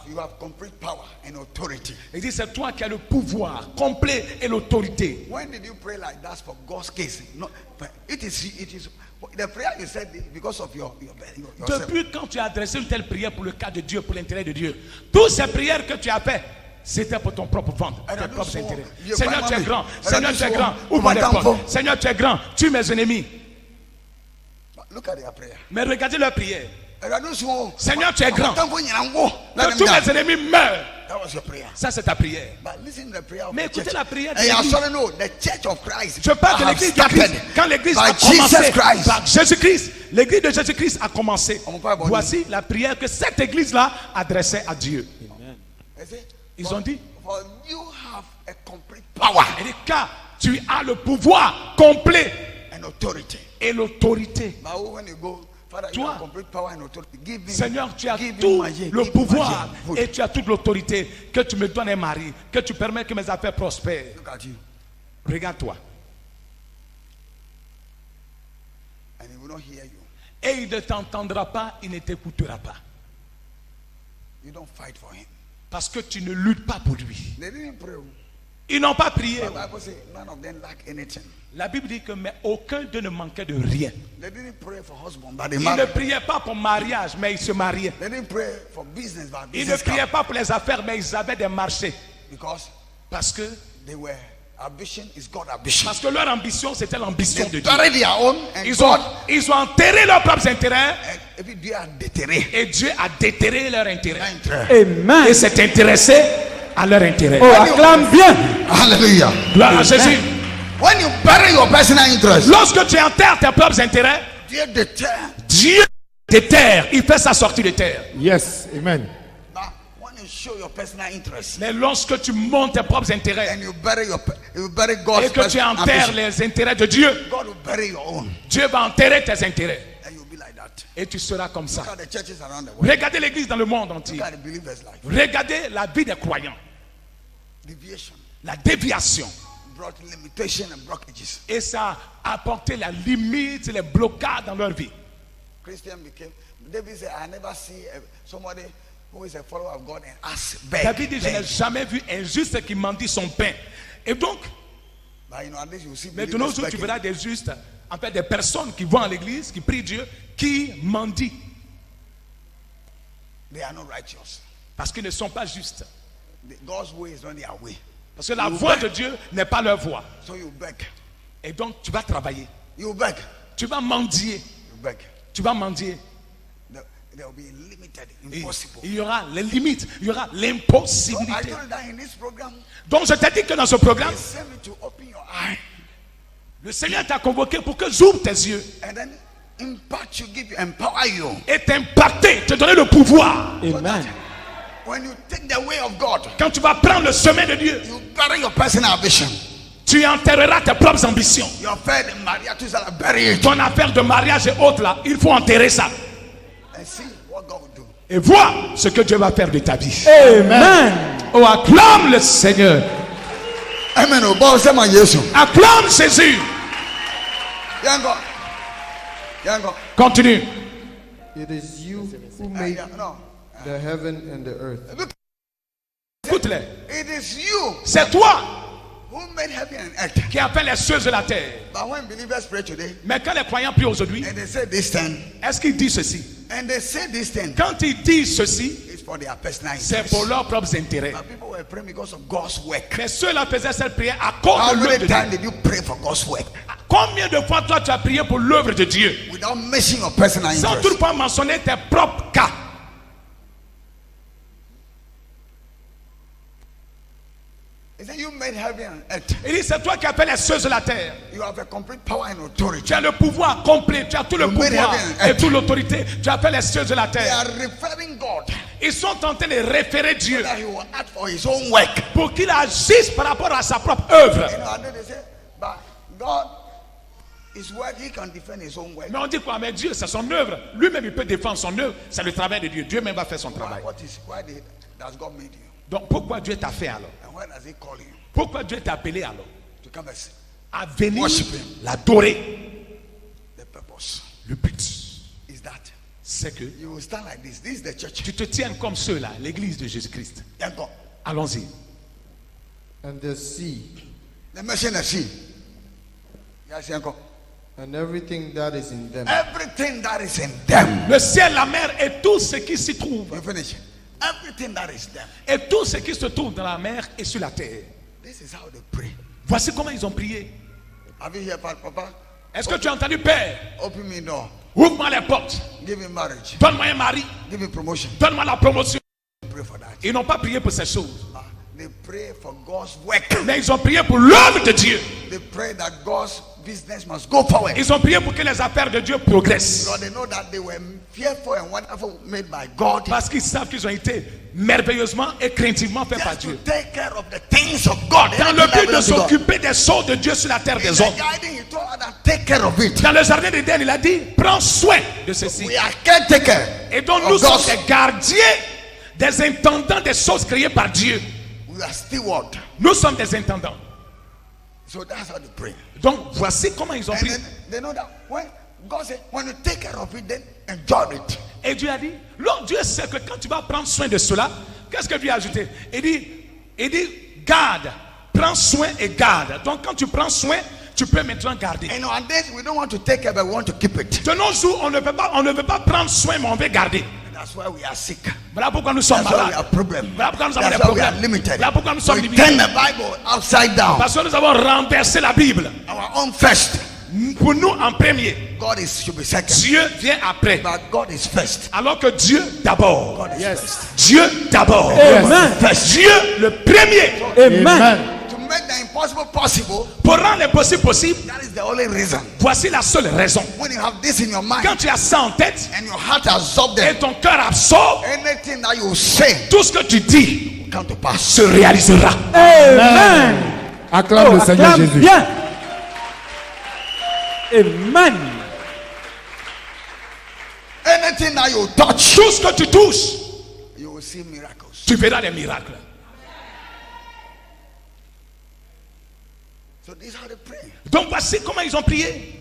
You have complete power and authority. Il dit c'est toi qui as le pouvoir complet et l'autorité. When did you pray like that for God's case? No, but it is the prayer you said because of yourself. Depuis quand tu as adressé une telle prière pour le cas de Dieu, pour l'intérêt de Dieu, toutes ces prières que tu as faites, c'était pour ton propre ventre, tes propres intérêts. Seigneur, tu es grand. Seigneur, tu es grand. Ouvre les portes. Seigneur, tu es grand. Tue mes ennemis. Look at their prayer. Mais regardez leur prière. Seigneur, tu es grand. Que tous mes ennemis meurent. That was your prayer. Ça, c'est ta prière. But listen to the prayer of Mais the écoutez church. la prière de And you are l'église. sorry, no, the church of Christ. Je parle de have l'église de started Christ. Quand l'église by a commencé Jesus Christ. par Jésus-Christ, l'église de Jésus-Christ a commencé. On peut abonner. Voici la prière que cette église-là adressait à Dieu. Ils ont dit, For you have a complete power et dit, car tu as le pouvoir complet and authority. et l'autorité. But when you go, Father, you Toi, have complete power and authority. Give me, Seigneur, tu as give me tout magie, le give me pouvoir magie. et tu as toute l'autorité. Que tu me donnes un mari, que tu permets que mes affaires prospèrent. Look at you. Regarde-toi. And he will not hear you. Et il ne t'entendra pas, il ne t'écoutera pas. You don't fight for him. Parce que tu ne luttes pas pour lui. They didn't pray. Ils n'ont pas prié. The Bible says none of them lack anything. La Bible dit que mais aucun d'eux ne manquait de rien. They didn't pray for husband, but they Ils ne married. priaient pas pour mariage, mais ils se mariaient. They didn't pray for business, but Ils ne business priaient come. pas pour les affaires, mais ils avaient des marchés. Because Parce que ambition is God ambition. leur ambition, c'était l'ambition de They Dieu. buried their own and Ils ont enterré leurs propres intérêts et puis Dieu a déterré. et Dieu a déterré leurs intérêts. Amen. Et s'est intéressé à leur intérêt. Oh, acclame bien. Hallelujah. Gloire à Jésus. When you bury your personal interest, Lorsque tu enterres tes propres intérêts, Dieu déterre. Dieu déterre. Il fait sa sortie de terre. Yes, amen. But when you show your personal interest Mais lorsque tu montes tes propres intérêts and you bury God's et que tu personal enterres ambition, les intérêts de Dieu, God will bury your own, Dieu va enterrer tes intérêts. and you'll be like that. Et tu seras comme ça. Look at the churches around the world. Regardez l'église dans le monde entier. Look at the believers' life. Regardez la vie des croyants. Deviation La déviation. brought limitation and blockages. Et ça a apporté la limite, les blocages dans leur vie. Christian became. David said, "I never see somebody who is a follower of God and ask beg." David dit, je n'ai beg. jamais vu un juste qui mendie son pain. Et donc, But you know, at least you see mais de nos believers jours, tu begging. verras des justes, en fait des personnes qui vont à l'église, qui prient Dieu, qui mendient. They are not righteous. Parce qu'ils ne sont pas justes. God's way is not their way. Parce que la voix de Dieu n'est pas leur voix. So you beg. Et donc, tu vas travailler. You beg. Tu vas mendier. You beg. Tu vas mendier. There will be limited, Et impossible. il y aura les limites, il y aura So I l'impossibilité. told you that in this program, Donc, je t'ai dit que dans ce programme, He sent me to open your eye le Seigneur t'a convoqué pour que j'ouvre tes yeux and then impact you, give you, empower you. et t'impacter, te donner le pouvoir. Amen. When you take the way of God, Quand tu vas prendre le chemin de Dieu, you bury your personal ambition. tu enterreras tes propres ambitions. Your affair in Maria to Salah, bury it Ton affaire de mariage et autres là, il faut enterrer ça. and see what God will do. Et vois ce que Dieu va faire de ta vie. Amen. Oh, acclame le Seigneur. Amen. Oh, boy, say my yes. Acclame Jésus. Young God. Young God. Continue. It is you who made No. the heaven and the earth. Écoute-les. It is you C'est toi who made heaven and earth. qui as fait les cieux et la terre. But when believers pray today Mais quand les croyants prient aujourd'hui, and they say this thing, est-ce qu'ils disent ceci? and they say this thing, Quand ils disent ceci, it's for their personal c'est interest. pour leurs propres intérêts. But people were praying because of God's work. Mais ceux-là faisaient cette prière à cause How de l'œuvre many de times Dieu. did you pray for God's work Combien de fois toi tu as prié pour l'œuvre de Dieu without mentioning your personal sans interest? toutefois mentionner tes propres cas? He said, you made heaven and earth. Il dit, c'est toi qui as fait les cieux et la terre. You have a complete power and authority. Tu as le pouvoir complet, tu as tout le You made pouvoir heaven and et earth. toute l'autorité. Tu as fait les cieux et la They terre. are referring God Ils sont tentés de référer Dieu that He will act for His own work. pour qu'il agisse par rapport à sa propre œuvre. You know, and then they say, but God, His work, He can defend His own work. Mais on dit quoi? Mais Dieu, c'est son œuvre. Lui-même, il peut défendre son œuvre. C'est le travail de Dieu. Dieu même va faire son travail. Why does God make you? Donc, pourquoi Dieu t'a fait alors? And why does He call you Pourquoi Dieu t'a appelé alors? to come and see À venir Worship him. l'adorer. the purpose? Le but, Is that c'est que you will stand like this. This is the church. tu te tiennes comme ceux-là, l'église de Jésus-Christ. Young God. Allons-y. And the sea, The mention the sea. Yes, young God. and everything that is in them. Everything that is in them. Le ciel, la mer et tout ce qui s'y trouve. You finish. Everything that is them. Et tout ce qui se trouve dans la mer et sur la terre. This is how they pray. Voici comment ils ont prié. Have you heard, Papa? Est-ce que tu as entendu, Père? Open me door. Ouvre-moi les portes. Give me marriage. Donne-moi un mari. Give me promotion. Donne-moi la promotion. Pray for that. Ils n'ont pas prié pour ces choses. They pray for God's work. Mais ils ont prié pour l'œuvre de Dieu. They pray that God's business must go forward. Ils ont prié pour que les affaires de Dieu progressent. Because they know that they were fearful and wonderful made by God. Parce qu'ils savent qu'ils ont été merveilleusement et craintivement faits par Just to Dieu. take care of the things of God. Dans le but de s'occuper des choses de Dieu sur la terre In des the hommes. garden, he told her that take care of it. Dans le jardin d'Éden, il a dit, prends soin de ceci. We are caretaker. Et donc of nous sommes God's- des gardiens, des intendants des choses créées par Dieu. We are steward. Nous sommes des intendants. So that's how they pray. Donc voici comment ils ont And prié. then they know that when God said, when you take care of it, then enjoy it. Et Dieu a dit, Lord, Dieu sait que quand tu vas prendre soin de cela, qu'est-ce que Dieu a ajouté? Il dit, garde, prends soin et garde. Donc quand tu prends soin, tu peux maintenant garder. And nowadays we don't want to take care, but we want to keep it. De nos jours, on ne veut pas prendre soin, mais on veut garder. That's why we are sick. Voilà pourquoi nous sommes That's why we malades. have problems. Voilà pourquoi nous avons des That's why we are problèmes. limited. Voilà pourquoi nous sommes We limités. turn the Bible upside down. Parce que nous avons renversé la Bible. Our own first. Pour nous en premier. God should be second. Dieu vient après. But God is first. Alors que Dieu d'abord. God is first. Dieu d'abord. Amen. Dieu le premier. Amen. To make the impossible possible, pour rendre l'impossible possible, that is the only reason. voici la seule raison. When you have this in your mind Quand tu as ça en tête and your heart absorbs et them, ton cœur absorbe, anything that you say tout ce que tu dis will come to pass. se réalisera. Amen. Acclame Oh, le Seigneur acclame Jésus. bien. Amen. Anything that you touch, Tout ce que tu touches, you will see miracles. tu verras des miracles. So this is how they pray Donc voici comment ils ont prié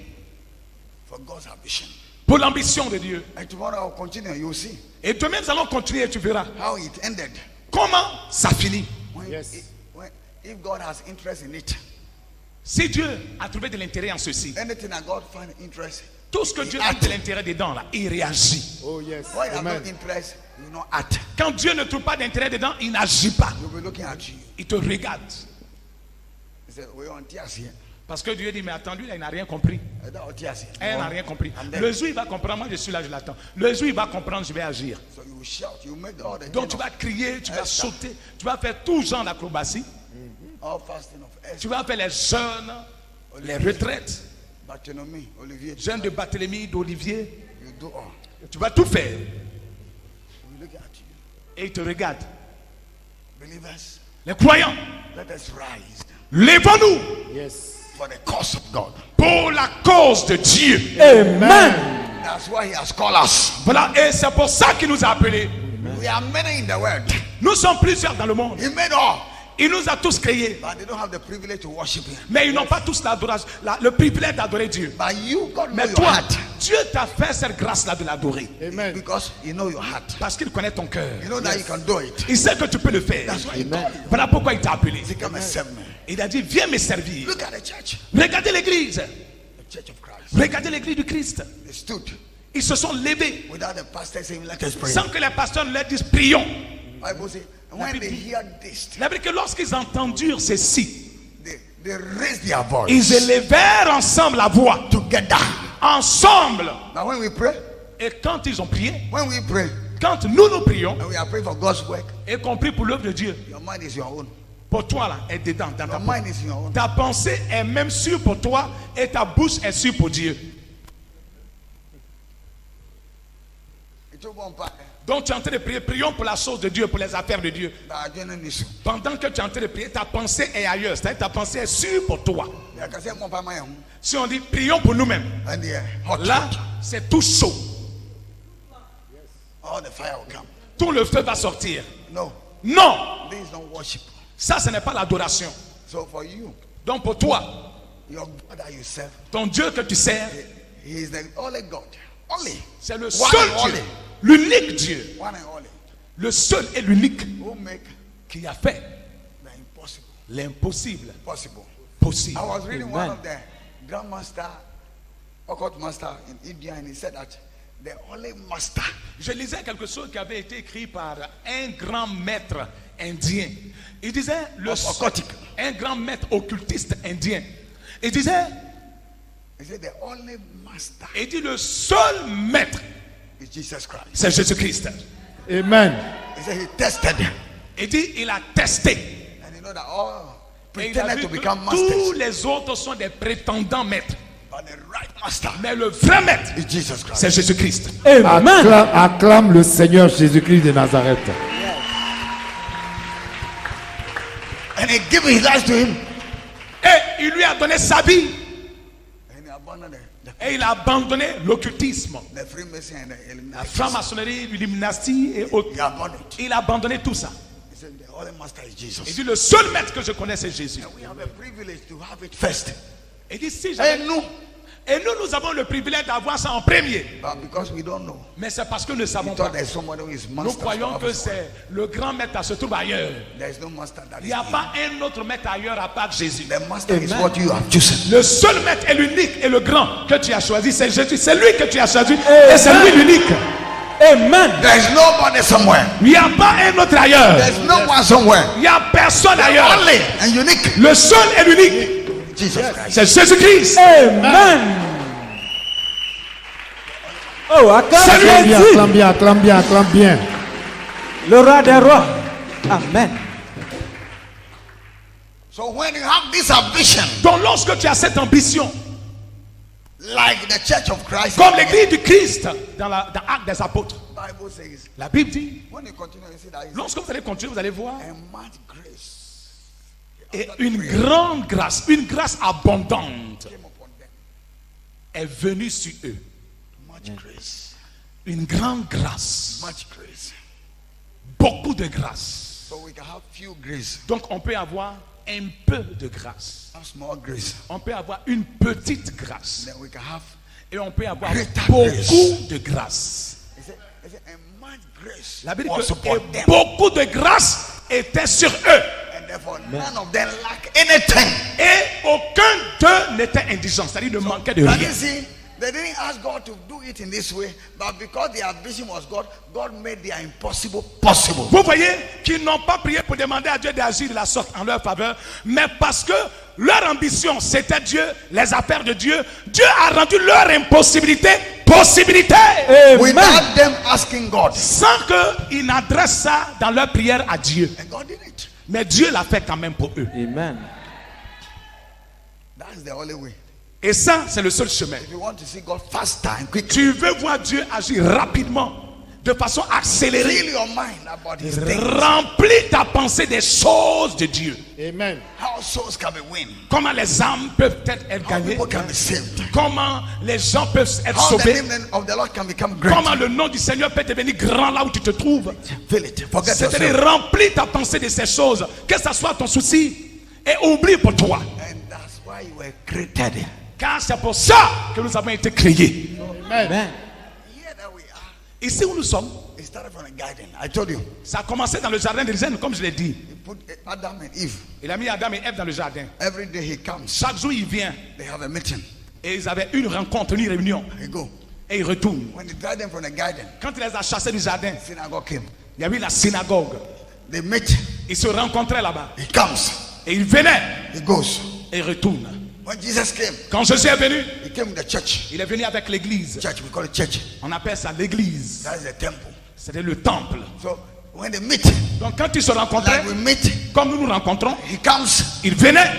for God's ambition. pour l'ambition de Dieu. And tomorrow I'll continue. You will see Et demain nous allons continuer et tu verras how it ended. comment ça finit. When, Yes. if God has interest in it, Si Dieu a trouvé de l'intérêt en ceci, anything that God finds interest, tout ce que Dieu a de l'intérêt dedans là, il réagit. Oh yes. when you have Amen. no interest, you will not act. Quand Dieu ne trouve pas d'intérêt dedans, il n'agit pas. You'll be looking at you. Il te regarde. He said, "We on tears here." Parce que Dieu dit, mais attends, lui là, il n'a rien compris. That on tears here. Elle n'a rien compris. And then- Le jour il va comprendre, moi je suis là, je l'attends. Le jour il va comprendre, je vais agir. So you will shout. You will make all the Donc tu kind vas crier, tu vas Esther. sauter, tu vas faire tout genre d'acrobatie. of all fasting of Tu Esther, vas faire les jeûnes, les retraites, Bartholomew, Olivier. jeûnes de Barthélemy, d'Olivier. You do all. Tu vas tout faire. We look at you, Et il te regarde. believers. Les croyants, Let us rise lèvons-nous Yes. for the cause of God. pour la cause de Dieu. Amen. That's why He has called us. Voilà, et c'est pour ça qu'il nous a appelés. We are many in the world. Nous sommes plusieurs dans le monde. He made all, Il nous a tous créés. but they don't have the privilege to worship Him. Mais ils n'ont pas tous l'adoration, le privilège d'adorer Dieu. But you, God, know Mais your toi, heart, Dieu t'a fait cette grâce-là de l'adorer. Amen. because He know your heart. Parce qu'il connaît ton cœur. You know that you can do it. Il sait que tu peux le faire. That's why He called you. Voilà pourquoi il t'a appelé. He come and serve me. Il a dit, viens me servir. Look at the church, Regardez l'église. the church of Christ. Regardez l'église du Christ. They stood Ils se sont levés without the pastor saying, "Let us pray." sans que les pasteurs ne leur disent, prions. Bible says, when they hear this, La Bible dit que lorsqu'ils entendirent ceci, they raised their voice ils élevèrent ensemble la voix. together. Ensemble. Now, when we pray, Et quand ils ont prié, when we pray, quand nous prions, and we are praying for God's work, et compris pour l'œuvre de Dieu, your mind is your own. pour toi là, est dedans, dans ta Your pensée. mind is your own. Ta pensée est même sûre pour toi et ta bouche est sûre pour Dieu. It took one part. Donc tu es en train de prier, prions pour la chose de Dieu, pour les affaires de Dieu. But I didn't listen. Pendant que tu es en train de prier, ta pensée est ailleurs, c'est-à-dire ta pensée est sûre pour toi. I can say, "One part my own." Si on dit prions pour nous-mêmes, And the hot, là c'est tout chaud, all the fire will come. tout le feu va sortir. No, Non, this is not worship. ça ce n'est pas l'adoration. So for you, Donc pour toi, your God that you serve, ton Dieu que tu sers, He is the only God. Only. c'est le One seul and Dieu, only. l'unique Dieu, One and only. le seul et l'unique Who make qui a fait the impossible l'impossible possible. possible. I was reading one Amen. of the grandmaster, occult master in India, and he said that the only master Je lisais quelque chose qui avait été écrit par un grand maître indien. Il disait occultique. un grand maître occultiste indien. Il disait, he said the only master il dit le seul maître, is Jesus Christ. c'est Jésus-Christ. Amen. He said he tested Il dit, il a testé. and you know that all Et il a pretended vu to que become tous masters, les autres sont des prétendants maîtres. but the right master Mais le vrai maître, is Jesus Christ. c'est Jésus-Christ. Amen. Acclame le Seigneur Jésus-Christ de Nazareth. And he gave his life to him, Et il lui a donné sa vie. and he abandoned Et il a abandonné l'occultisme, the Freemason and the la Illuminati. franc-maçonnerie, l'illuminati et autres. He abandoned it. Il a abandonné tout ça. He said the only master is Il Jesus. dit le seul maître que je connais c'est Jésus. And we have a privilege to have it first. Il dit si j'avais- And no, Et nous avons le privilège d'avoir ça en premier. but because we don't know, Mais c'est parce que nous ne we savons thought pas. there's somebody who is Nous master. croyons of que us. c'est le grand maître à se trouve ailleurs. There is no master that Il is n'y a him. pas un autre maître ailleurs à part Jésus. The master is what you have chosen. Le seul maître et l'unique et le grand que tu as choisi, c'est Jésus. C'est lui que tu as choisi et c'est lui l'unique. Amen. There is nobody somewhere. Il n'y a pas un autre ailleurs. There's no one somewhere. Il n'y a personne ailleurs. Only and unique. Le seul et l'unique, Jesus Christ. c'est Jésus-Christ. Amen. Oh, acclame Salut. Acclame bien, Jésus, acclame bien, acclame bien, acclame bien. le roi des rois. Amen. So when you have this ambition, Donc lorsque tu as cette ambition, like the Church of Christ, comme l'église du Christ dans Actes des Apôtres, Bible says, la Bible dit, when you continue, you see that it's lorsque vous allez continuer, vous allez voir, a much grace et une grande grâce, une grâce abondante came upon them. est venue sur eux. Much grace, Une grande grâce, much grace. beaucoup de grâce. So we can have few grace, Donc on peut avoir un peu de grâce. have small grace. On peut avoir une petite grâce. Then we can have, Et on peut avoir Greater beaucoup grace. de grâce. he said, a much grace La Bible was dit upon que them. beaucoup de grâce était sur eux. And therefore, none of them lack anything. Et aucun d'eux n'était indigent. C'est-à-dire ne manquait de Can rien. you see? They didn't ask God to do it in this way, but because their vision was God, God made their impossible possible. Vous voyez qu'ils n'ont pas prié pour demander à Dieu d'agir de la sorte en leur faveur, mais parce que leur ambition c'était Dieu, les affaires de Dieu, Dieu a rendu leur impossibilité possibilité. Amen. Without them asking God. Sans qu'ils n'adressent ça dans leur prière à Dieu. And God did it. Mais Dieu l'a fait quand même pour eux. Amen. That's the only way. Et ça, c'est le seul chemin. If you want to see God faster and quicker, Tu veux voir Dieu agir rapidement, de façon accélérée. fill your mind about His things. Remplis ta pensée des choses de Dieu. Amen. How souls can be win. Comment les âmes peuvent être How gagnées. people can be saved. Comment les gens peuvent être How the sauvés. name of the Lord can become great. Comment le nom du Seigneur peut devenir grand là où tu te trouves. Feel it. Forget C'est-à-dire yourself. remplis ta pensée de ces choses. Que ce soit ton souci. Et oublie pour toi. And that's why you were created. Car c'est pour ça que nous avons été créés. Amen. Here that we are. Ici où nous sommes, It started from a garden. I told you. ça a commencé dans le jardin d'Éden, comme je l'ai dit. He put Adam and Eve. Il a mis Adam et Ève dans le jardin. Every day he comes. Chaque jour, il vient. They have a meeting. Et ils avaient une rencontre, une réunion. He go. Et ils retournent. When he drive them from the garden, Quand il les a chassés du jardin, synagogue came. il y avait la synagogue. They meet. Ils se rencontraient là-bas. He comes. Et ils venaient. He goes. Et ils retournent. When Jesus came, Quand Jésus est venu, he came with the church. il est venu avec l'église. Church, we call it church. On appelle ça l'église. That is the temple. C'était le temple. So when they meet, Donc quand ils se rencontraient, like we meet, comme nous nous rencontrons, he comes ils venaient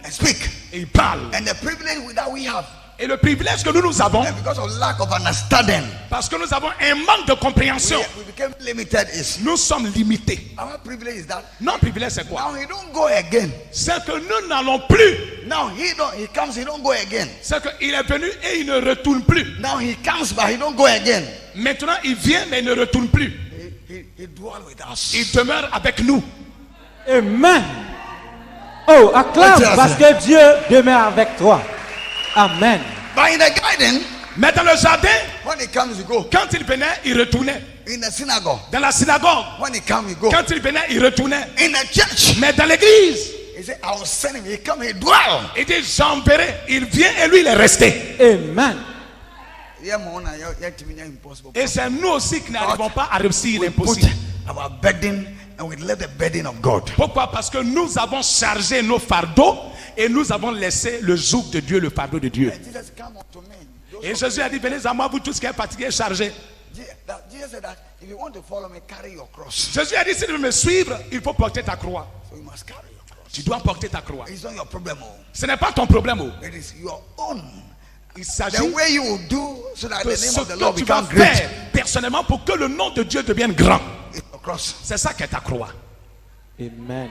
and speak. et ils parlent. And the privilege that we have, Et le privilège que nous avons, and because of lack of understanding, parce que nous avons un manque de compréhension, we became limited. Is nous sommes limités. our privilege is that Notre privilège c'est quoi? now he don't go again. C'est que nous n'allons plus. Now he comes, he don't go again. C'est qu'il est venu et il ne retourne plus. Now he comes, but he don't go again. Maintenant il vient mais il ne retourne plus. He dwell with us. Il demeure avec nous. Amen. Oh, acclame Merci, parce que Dieu demeure avec toi. Amen. But in the garden, Mais dans le jardin, when he comes, you go. quand il venait, il retournait. In the synagogue, Dans la synagogue, when he comes, you go. quand il venait, il retournait. In the church, Mais dans l'église, he said, I will send him. He come, he dwell. il dit j'enverrai. Il vient et lui il est resté. Amen. Yeah, man, to me, impossible. Et c'est nous aussi qui n'arrivons pas à réussir We put l'impossible. our burden and we let the burden of God. Pourquoi? Parce que nous avons chargé nos fardeaux et nous avons laissé le joug de Dieu, le fardeau de Dieu. And Jesus come unto me. Those Et Jésus a dit, venez à moi, vous tous qui êtes fatigués et chargés. Jesus said that if you want to follow me, carry your cross. Jésus a dit, si tu veux me suivre, il faut porter ta croix. So you must carry your cross. Tu dois porter ta croix. It's not your problem. Oh. Ce n'est pas ton problème. Oh. It is your own. Il The s'agit way you will do so that de the ce name of the Lord que tu vas become great. faire personnellement pour que le nom de Dieu devienne grand. It's your cross. C'est ça qu'est ta croix. Amen.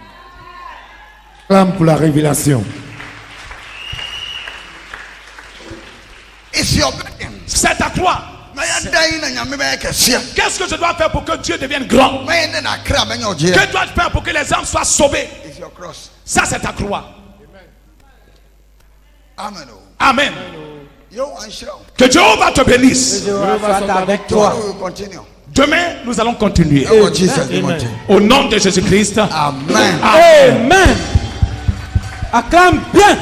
Clame pour la révélation. It's your burden. C'est ta croix. Qu'est-ce que je dois faire pour que Dieu devienne grand? Que dois-je faire pour que les âmes soient sauvées? It's your cross. Ça, c'est ta croix. Amen. Amen. Yo, and show. Que Dieu va te bénisse. Dieu va être avec Tomorrow toi. we will continue. Demain, nous allons continuer. Oh, Jesus, Amen. Au nom de Jésus-Christ. Amen. Amen. Acclame bien.